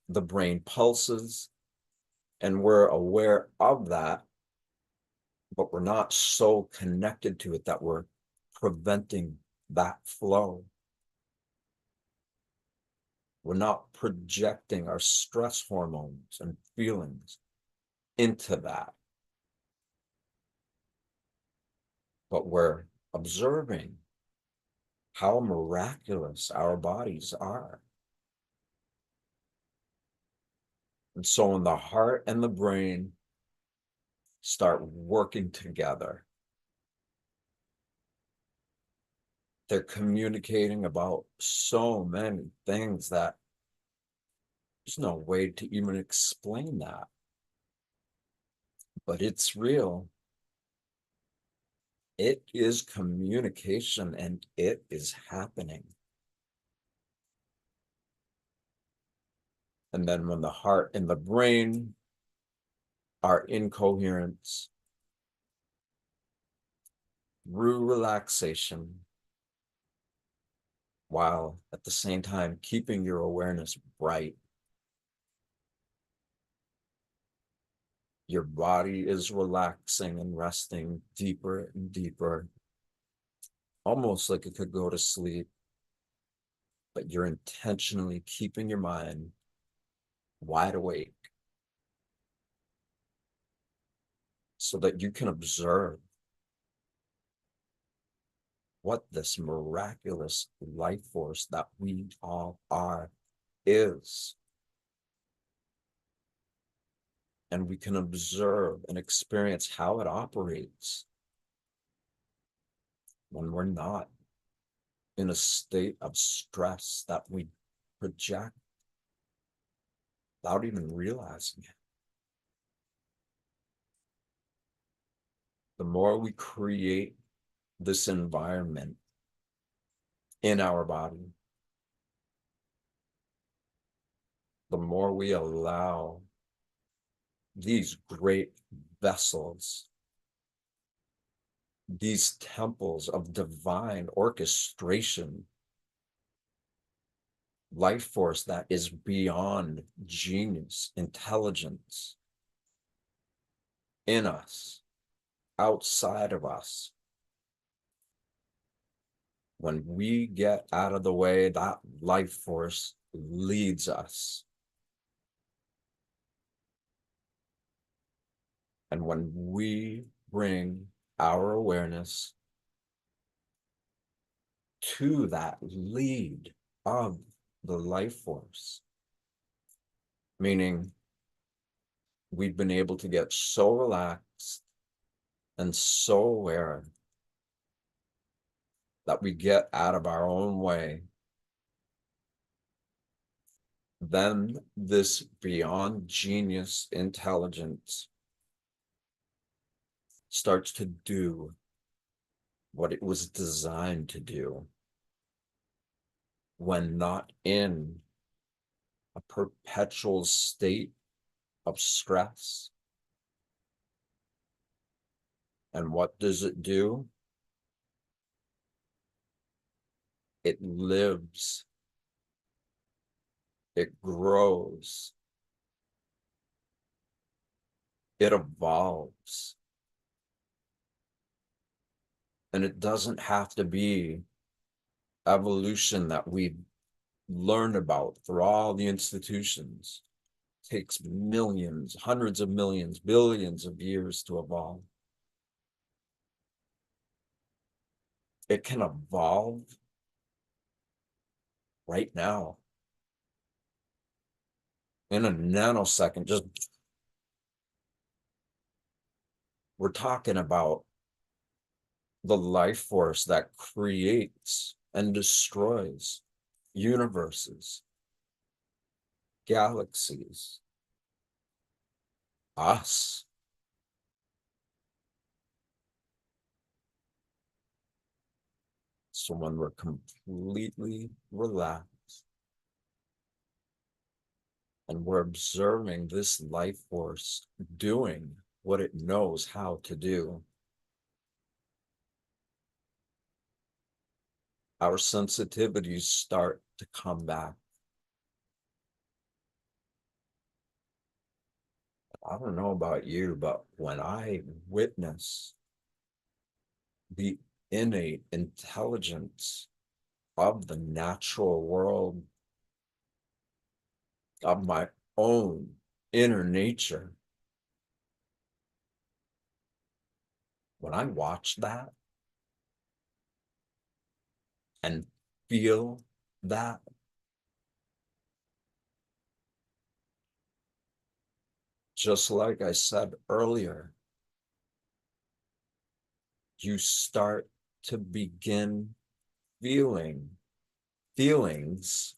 the brain pulses, and we're aware of that, but we're not so connected to it that we're preventing that flow. We're not projecting our stress hormones and feelings into that, but we're observing how miraculous our bodies are. And so when the heart and the brain start working together, they're communicating about so many things that there's no way to even explain that. But it's real. It is communication and it is happening. And then when the heart and the brain are in coherence, through relaxation, while at the same time keeping your awareness bright, your body is relaxing and resting deeper and deeper, almost like it could go to sleep, but you're intentionally keeping your mind wide awake so that you can observe what this miraculous life force that we all are is. And we can observe and experience how it operates when we're not in a state of stress that we project without even realizing it. The more we create this environment in our body, the more we allow these great vessels, these temples of divine orchestration, life force that is beyond genius, intelligence in us, outside of us. When we get out of the way, that life force leads us. And when we bring our awareness to that lead of the life force, meaning we've been able to get so relaxed and so aware that we get out of our own way, then this beyond genius intelligence starts to do what it was designed to do when not in a perpetual state of stress. And what does it do? It lives, it grows, it evolves. And it doesn't have to be evolution that we've learned about through all the institutions. It takes millions, hundreds of millions, billions of years to evolve. It can evolve right now in a nanosecond. Just, we're talking about the life force that creates and destroys universes, galaxies, us. So when we're completely relaxed and we're observing this life force doing what it knows how to do, our sensitivities start to come back. I don't know about you, but when I witness the innate intelligence of the natural world, of my own inner nature, when I watch that and feel that, just like I said earlier, you start to begin feeling feelings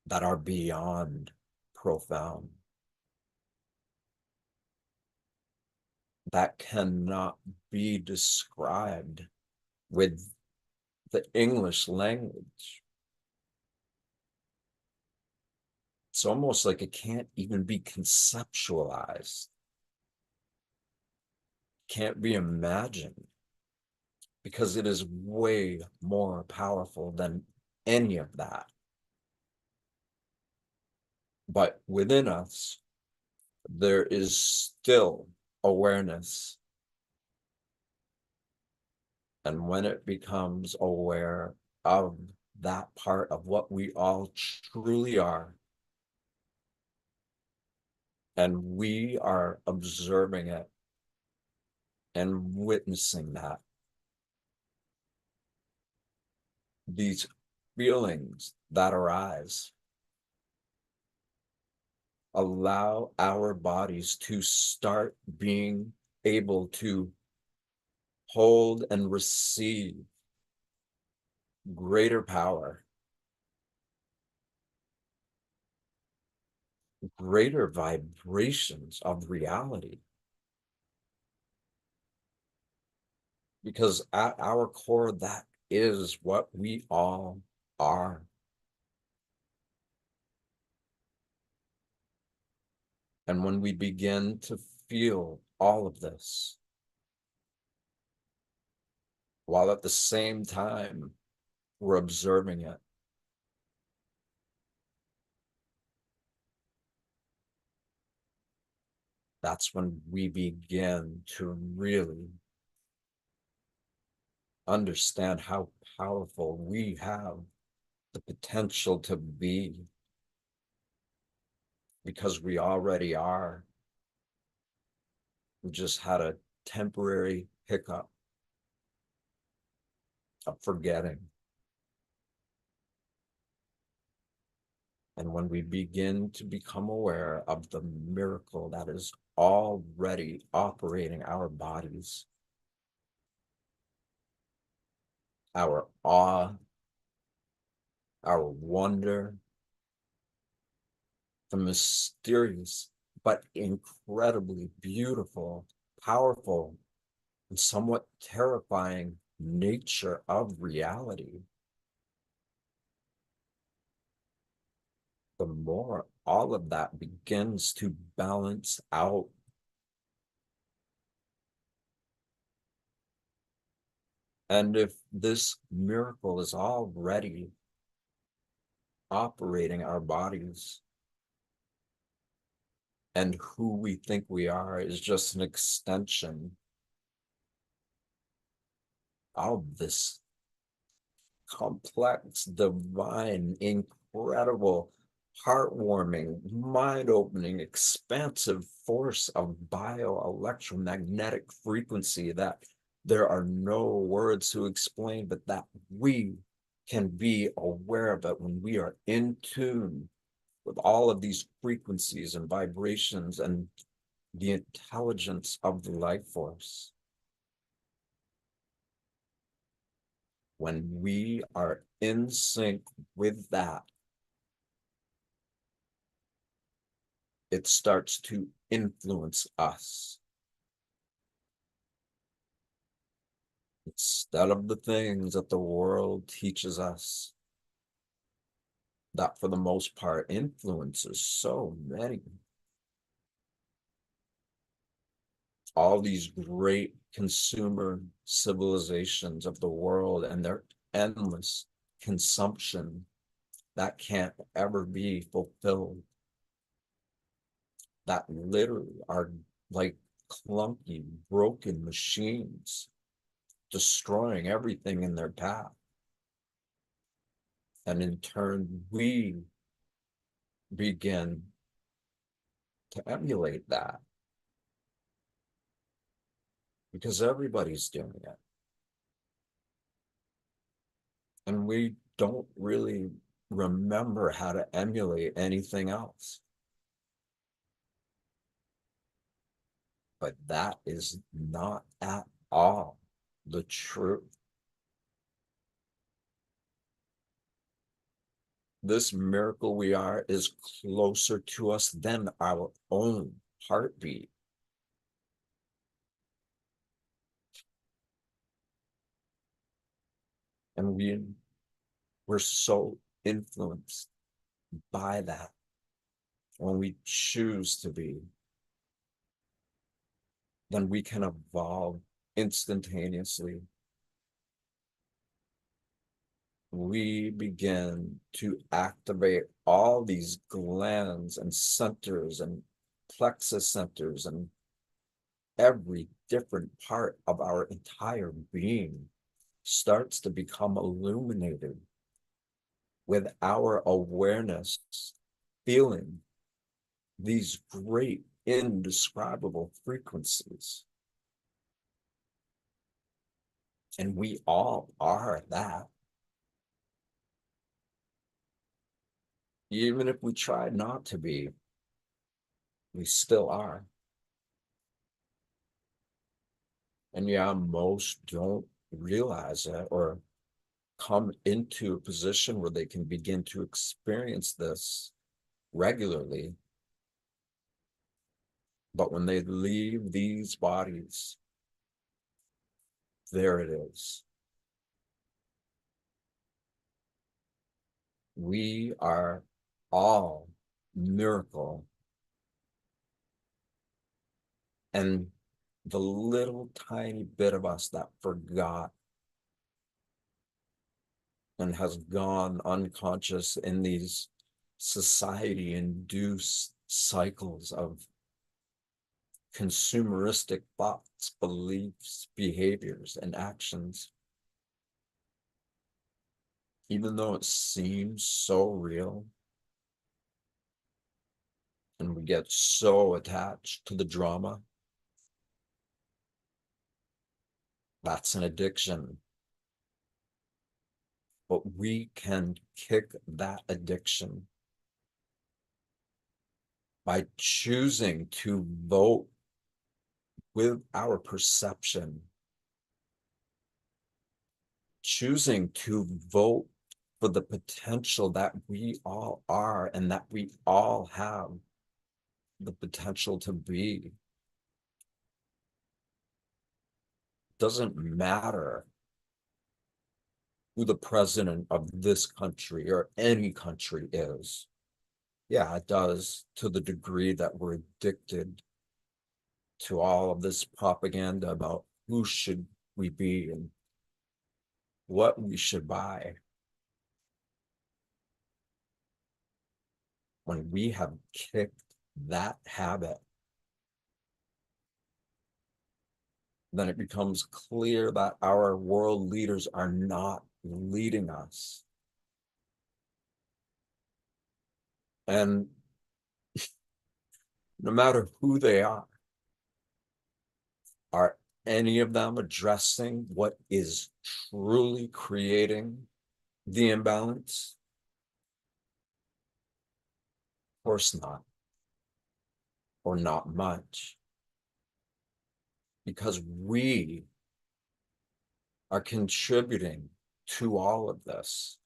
that are beyond profound, that cannot be described with the English language. It's almost like it can't even be conceptualized, can't be imagined, because it is way more powerful than any of that. But within us, there is still awareness. And when it becomes aware of that part of what we all truly are, and we are observing it and witnessing that, these feelings that arise allow our bodies to start being able to hold and receive greater power, greater vibrations of reality. Because at our core, that is what we all are. And when we begin to feel all of this, while at the same time we're observing it, that's when we begin to really understand how powerful we have the potential to be, because we already are. We just had a temporary hiccup of forgetting. And when we begin to become aware of the miracle that is already operating our bodies, our awe, our wonder, the mysterious but incredibly beautiful, powerful, and somewhat terrifying nature of reality, the more all of that begins to balance out. And if this miracle is already operating our bodies, and who we think we are is just an extension of this complex, divine, incredible, heartwarming, mind-opening, expansive force of bioelectromagnetic frequency that there are no words to explain, but that we can be aware of it when we are in tune with all of these frequencies and vibrations and the intelligence of the life force. When we are in sync with that, it starts to influence us. Instead of the things that the world teaches us, that for the most part influences so many. All these great consumer civilizations of the world and their endless consumption that can't ever be fulfilled, that literally are like clunky, broken machines, destroying everything in their path. And in turn, we begin to emulate that because everybody's doing it. And we don't really remember how to emulate anything else. But that is not at all the truth. This miracle we are is closer to us than our own heartbeat. And we're so influenced by that when we choose to be, then we can evolve instantaneously. We begin to activate all these glands and centers and plexus centers, and every different part of our entire being starts to become illuminated with our awareness, feeling these great, indescribable frequencies. And we all are that. Even if we try not to be, we still are. And yeah, most don't realize it, or come into a position where they can begin to experience this regularly. But when they leave these bodies, there it is. We are all miracle. And the little tiny bit of us that forgot and has gone unconscious in these society-induced cycles of consumeristic thoughts, beliefs, behaviors, and actions, even though it seems so real, and we get so attached to the drama, that's an addiction. But we can kick that addiction by choosing to vote with our perception, choosing to vote for the potential that we all are and that we all have the potential to be. Doesn't matter who the president of this country or any country is. Yeah, it does, to the degree that we're addicted to all of this propaganda about who should we be and what we should buy. When we have kicked that habit, then it becomes clear that our world leaders are not leading us. And no matter who they are any of them addressing what is truly creating the imbalance? Of course not, or not much, because we are contributing to all of this.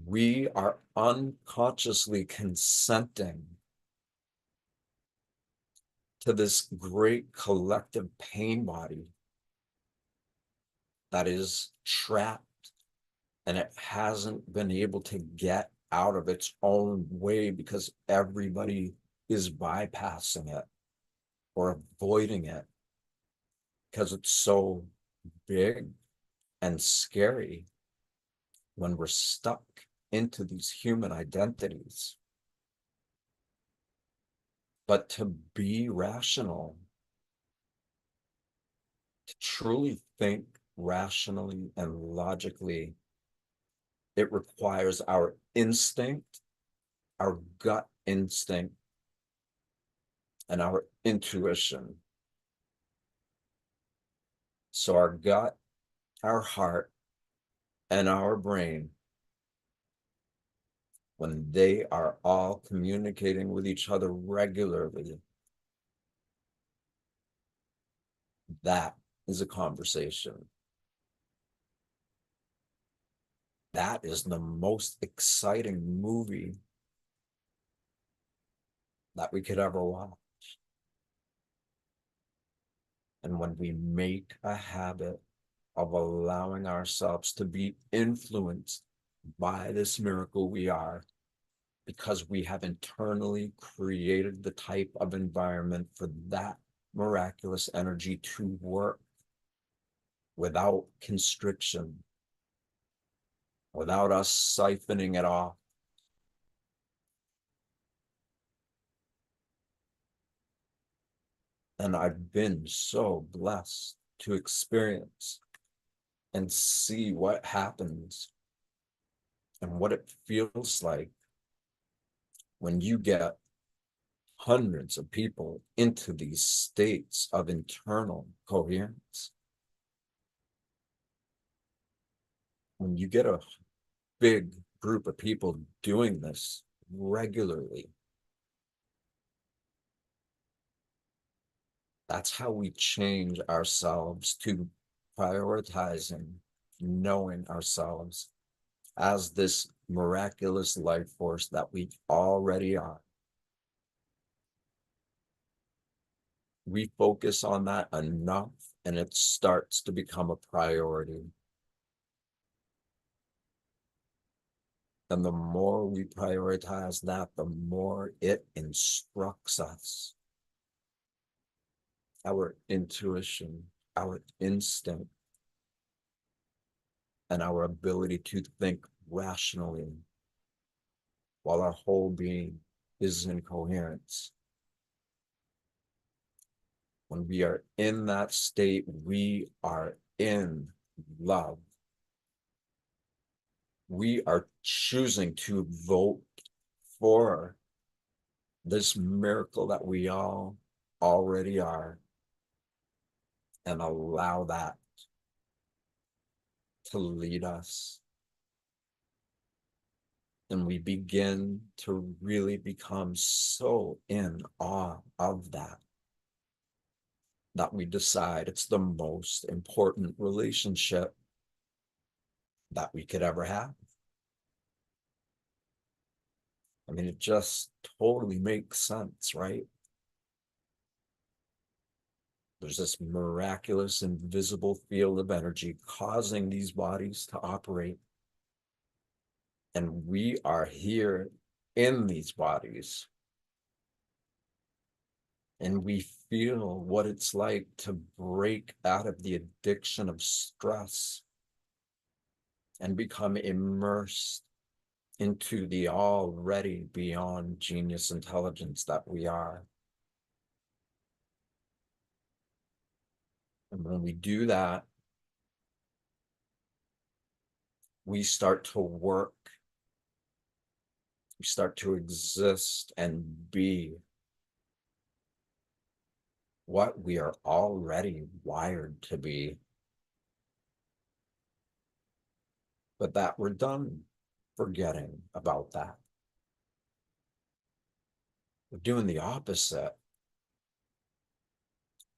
We are unconsciously consenting to this great collective pain body that is trapped and it hasn't been able to get out of its own way because everybody is bypassing it or avoiding it because it's so big and scary when we're stuck into these human identities. But to be rational, to truly think rationally and logically, it requires our instinct, our gut instinct, and our intuition. So our gut, our heart, and our brain, when they are all communicating with each other regularly, that is a conversation. That is the most exciting movie that we could ever watch. And when we make a habit of allowing ourselves to be influenced by this miracle we are, because we have internally created the type of environment for that miraculous energy to work without constriction, without us siphoning it off. And I've been so blessed to experience and see what happens and what it feels like when you get hundreds of people into these states of internal coherence. When you get a big group of people doing this regularly, that's how we change ourselves to prioritizing knowing ourselves as this miraculous life force that we already are. We focus on that enough and it starts to become a priority. And the more we prioritize that, the more it instructs us. Our intuition, our instinct, and our ability to think rationally while our whole being is in coherence. When we are in that state, we are in love. We are choosing to vote for this miracle that we all already are and allow that to lead us. And we begin to really become so in awe of that we decide it's the most important relationship that we could ever have. I mean, it just totally makes sense, right? There's this miraculous invisible field of energy causing these bodies to operate. And we are here in these bodies. And we feel what it's like to break out of the addiction of stress and become immersed into the already beyond genius intelligence that we are. And when we do that, we start to work, we start to exist and be what we are already wired to be. But that we're done forgetting about that. We're doing the opposite.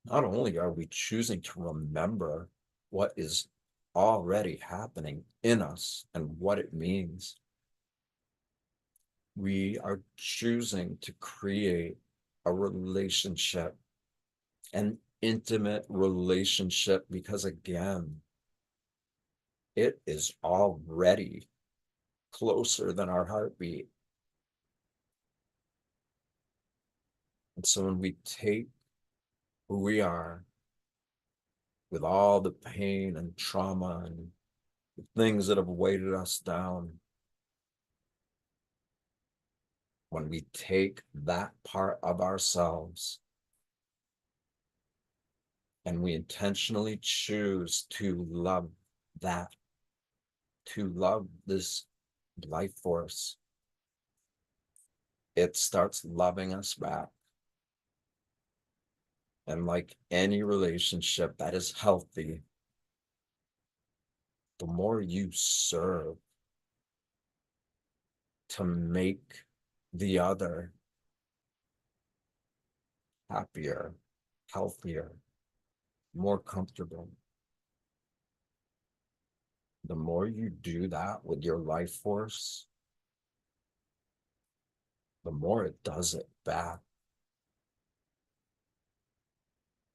Not only are we choosing to remember what is already happening in us and what it means, we are choosing to create a relationship, an intimate relationship, because again, it is already closer than our heartbeat. And so when we take who we are with all the pain and trauma and the things that have weighted us down, when we take that part of ourselves and we intentionally choose to love that, to love this life force, it starts loving us back. And like any relationship that is healthy, the more you serve to make the other happier, healthier, more comfortable, the more you do that with your life force, the more it does it back.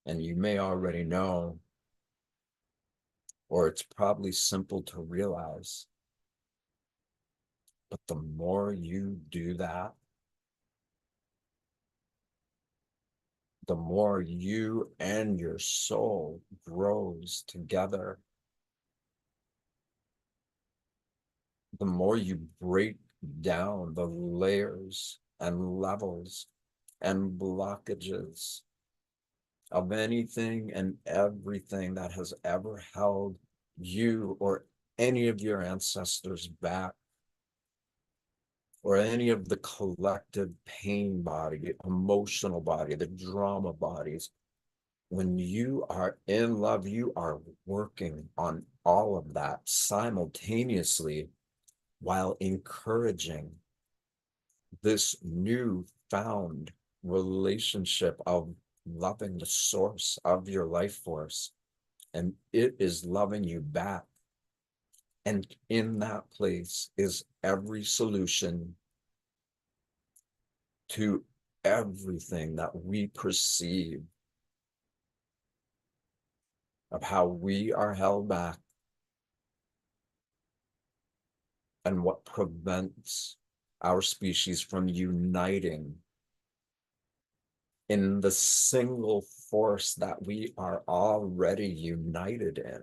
And you may already know, or it's probably simple to realize, but the more you do that, the more you and your soul grows together. The more you break down the layers and levels and blockages of anything and everything that has ever held you or any of your ancestors back, or any of the collective pain body, emotional body, the drama bodies. When you are in love, you are working on all of that simultaneously while encouraging this newfound relationship of loving the source of your life force and it is loving you back. And in that place is every solution to everything that we perceive of how we are held back and what prevents our species from uniting in the single force that we are already united in.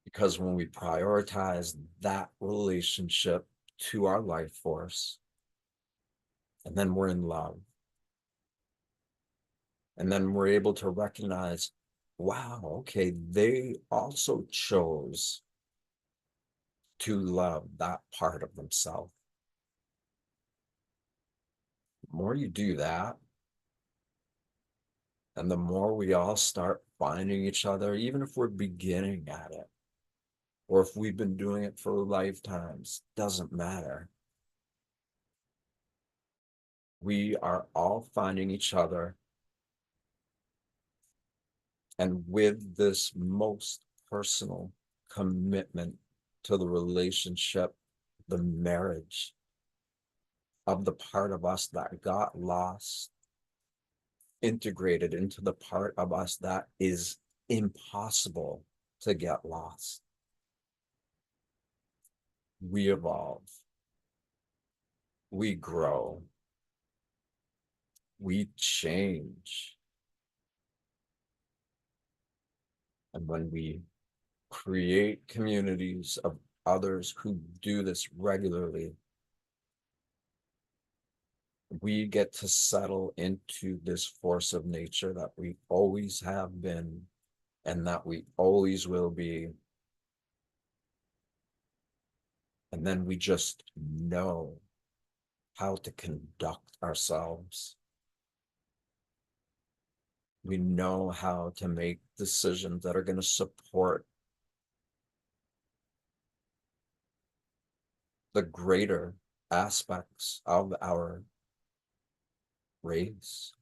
Because when we prioritize that relationship to our life force, and then we're in love, and then we're able to recognize, wow, okay, they also chose to love that part of themselves. The more you do that, and the more we all start finding each other, even if we're beginning at it, or if we've been doing it for lifetimes, doesn't matter. We are all finding each other. And with this most personal commitment to the relationship, the marriage of the part of us that got lost, integrated into the part of us that is impossible to get lost. We evolve, we grow, we change. And when we create communities of others who do this regularly, we get to settle into this force of nature that we always have been and that we always will be. And then we just know how to conduct ourselves. We know how to make decisions that are going to support the greater aspects of our race.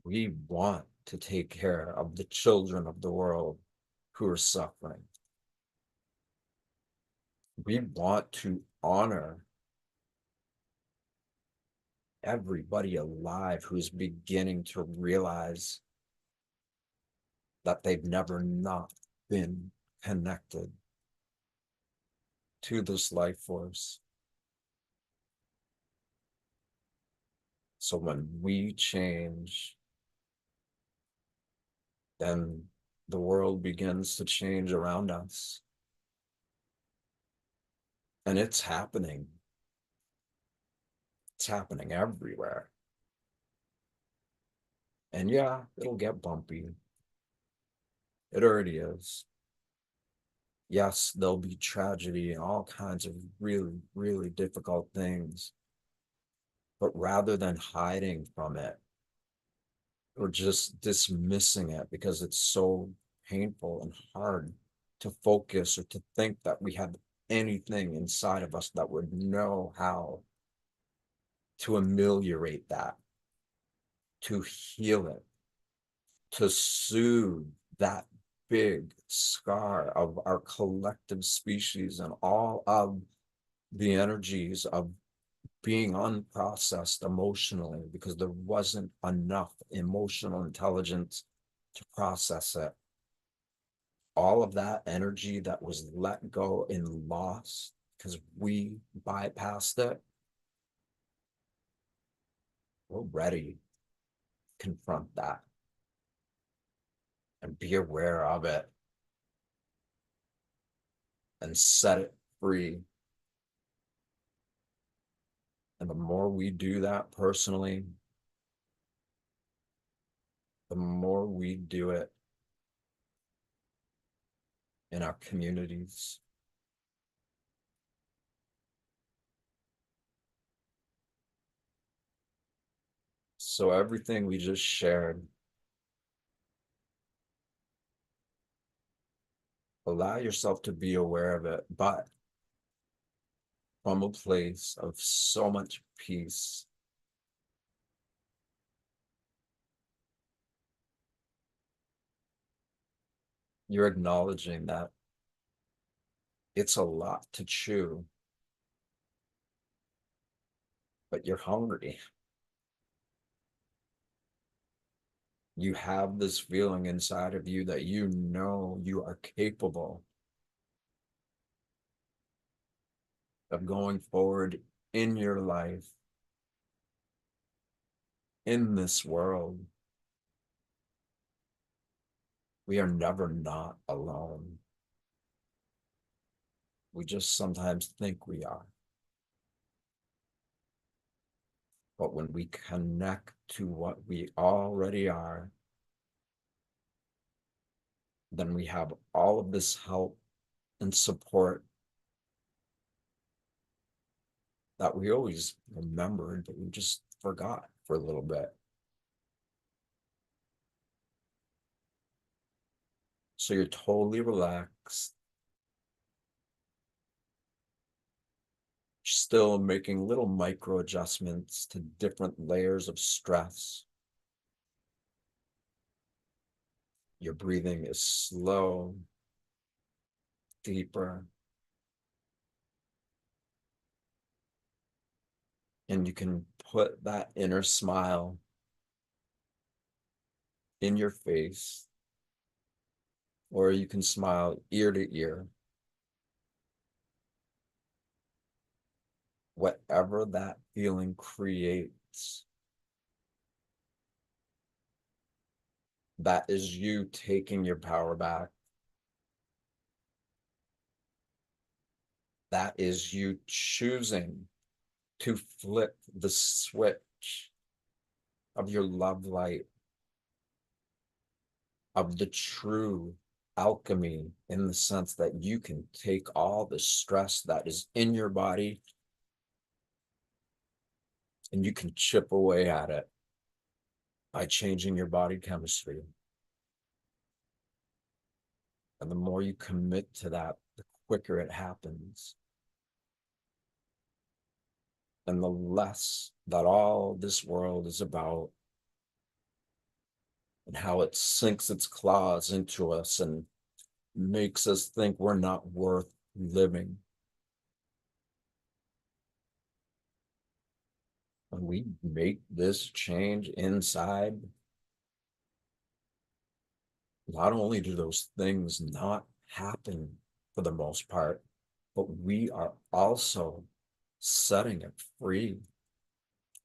We want to take care of the children of the world who are suffering. We want to honor everybody alive who's beginning to realize that they've never not been connected to this life force. So when we change, then the world begins to change around us. And it's happening. It's happening everywhere. And yeah, it'll get bumpy. It already is. Yes, there'll be tragedy and all kinds of really, really difficult things. But rather than hiding from it or just dismissing it because it's so painful and hard to focus or to think that we have anything inside of us that would know how to ameliorate that, to heal it, to soothe that big scar of our collective species and all of the energies of being unprocessed emotionally because there wasn't enough emotional intelligence to process it. All of that energy that was let go and lost because we bypassed it, we're ready to confront that and be aware of it and set it free. And the more we do that personally, the more we do it in our communities. So everything we just shared, allow yourself to be aware of it, but from a place of so much peace You're acknowledging that it's a lot to chew, but you're hungry. You have this feeling inside of you that you know you are capable of going forward in your life, in this world. We are never not alone. We just sometimes think we are. But when we connect to what we already are, then we have all of this help and support that we always remembered, but we just forgot for a little bit. So you're totally relaxed, still making little micro adjustments to different layers of stress. Your breathing is slow, deeper, and you can put that inner smile in your face, or you can smile ear to ear. Whatever that feeling creates, that is you taking your power back. That is you choosing to flip the switch of your love light, of the true alchemy, in the sense that you can take all the stress that is in your body and you can chip away at it by changing your body chemistry. And the more you commit to that, the quicker it happens. And the less that all this world is about, and how it sinks its claws into us and makes us think we're not worth living. When we make this change inside, not only do those things not happen for the most part, but we are also setting it free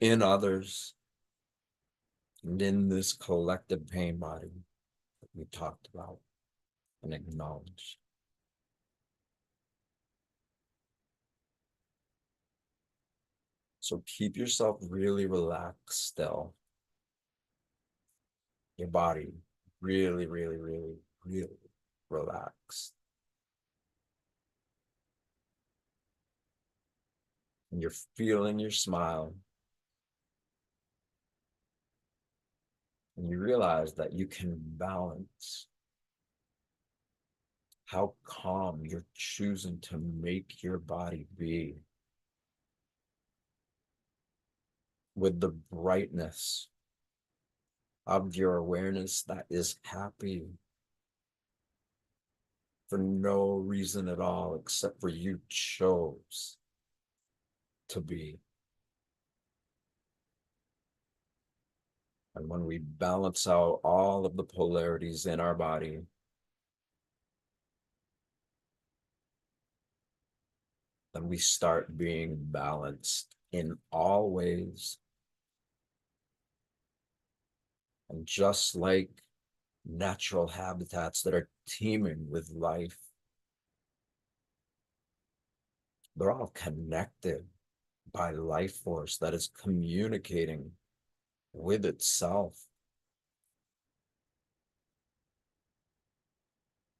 in others and in this collective pain body that we talked about and acknowledged. So keep yourself really relaxed still. Your body really, really, really, really relaxed. And you're feeling your smile. And you realize that you can balance how calm you're choosing to make your body be with the brightness of your awareness that is happy for no reason at all, except for you chose to be. And when we balance out all of the polarities in our body, then we start being balanced in all ways. And just like natural habitats that are teeming with life, they're all connected by life force that is communicating with itself.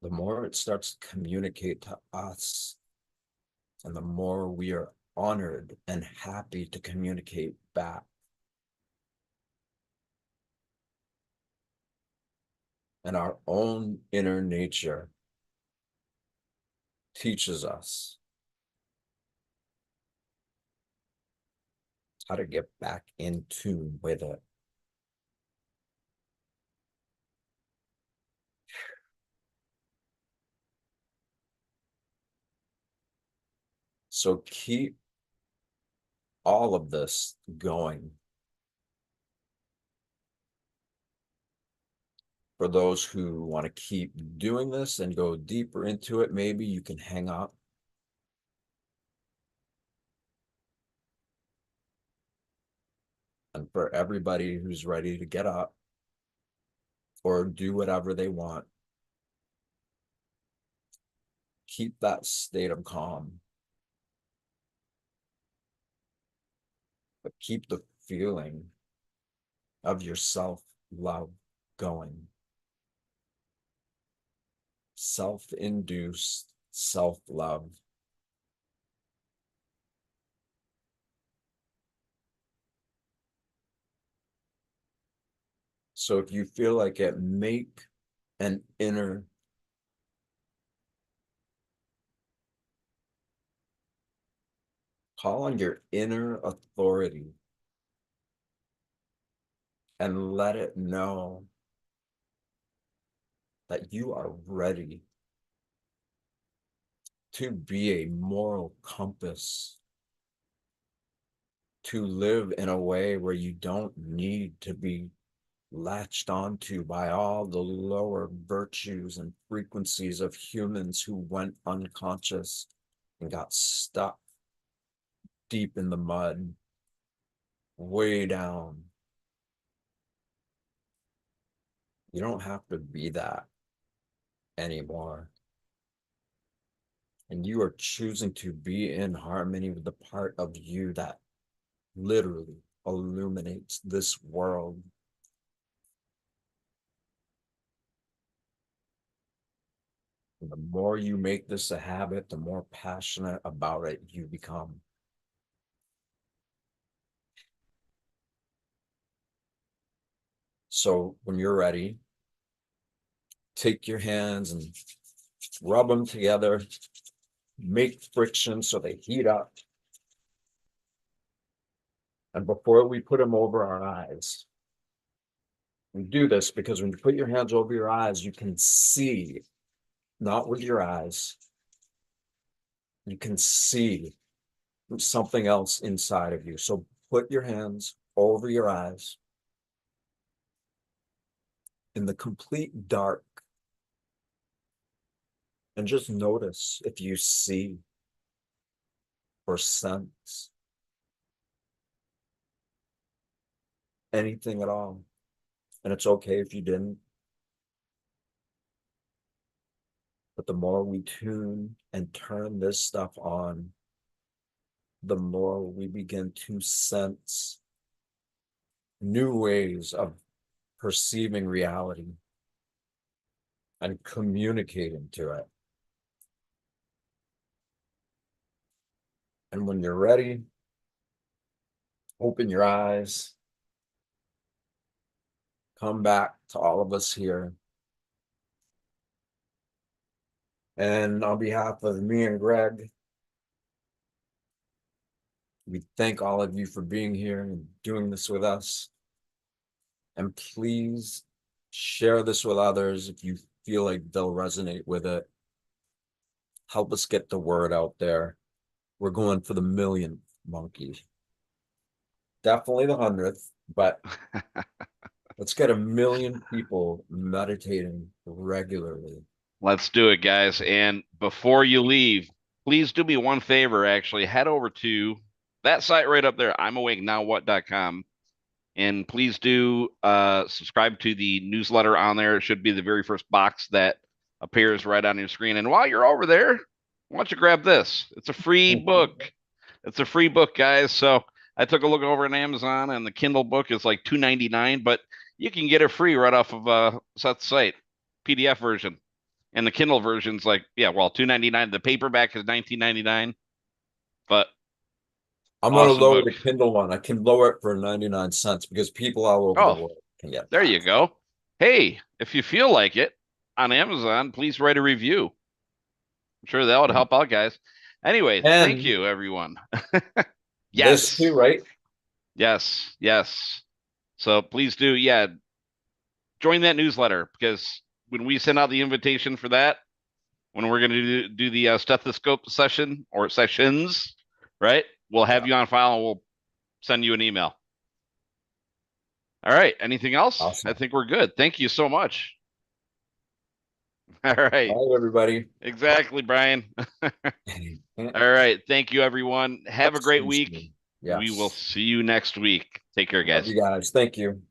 The more it starts to communicate to us, and the more we are honored and happy to communicate back. And our own inner nature teaches us how to get back in tune with it. So keep all of this going. For those who want to keep doing this and go deeper into it, maybe you can hang up. And for everybody who's ready to get up or do whatever they want, keep that state of calm, but keep the feeling of your self-love going. Self-induced self-love. So if you feel like it, make an inner call on your inner authority and let it know that you are ready to be a moral compass, to live in a way where you don't need to be latched onto by all the lower virtues and frequencies of humans who went unconscious and got stuck deep in the mud, way down. You don't have to be that anymore. And you are choosing to be in harmony with the part of you that literally illuminates this world. And the more you make this a habit, the more passionate about it you become. So when you're ready, take your hands and rub them together, make friction so they heat up. And before we put them over our eyes, we do this because when you put your hands over your eyes, you can see, not with your eyes, you can see something else inside of you. So put your hands over your eyes in the complete dark and just notice if you see or sense anything at all. And it's okay if you didn't. But the more we tune and turn this stuff on, the more we begin to sense new ways of perceiving reality and communicating to it. And when you're ready, open your eyes, come back to all of us here. And on behalf of me and Greg, we thank all of you for being here and doing this with us. And please share this with others if you feel like they'll resonate with it. Help us get the word out there. We're going for the 1,000,000th monkey. Definitely the 100th, but let's get 1,000,000 people meditating regularly. Let's do it, guys. And before you leave, please do me one favor, actually. Head over to that site right up there, I'mAwakeNowWhat.com. And please do subscribe to the newsletter on there. It should be the very first box that appears right on your screen. And while you're over there, why don't you grab this? It's a free book. It's a free book, guys. So I took a look over on Amazon, and the Kindle book is like $2.99, but you can get it free right off of Seth's site, PDF version. And the Kindle version's like, yeah, well, $2.99. The paperback is $19.99, but I'm going to awesome lower book. the Kindle one. I can lower it for 99 cents because people all over the Oh, world can get there that. you go. Hey, if you feel like it on Amazon, please write a review. I'm sure that would help out, guys. Anyway, thank And you, everyone. this too, Yes, right? yes, yes. So please do, yeah, join that newsletter because when we send out the invitation for that, when we're going to do the stethoscope session or sessions, right? We'll have Yeah. you on file and we'll send you an email. All right. Anything else? I Awesome. think we're good. Thank you so much. All right. All right, everybody. Exactly, Brian. All right. Thank you, everyone. Have Talk a great soon, week. soon. We will Yes. see you next week. Take care, Love guys. you guys. Thank you.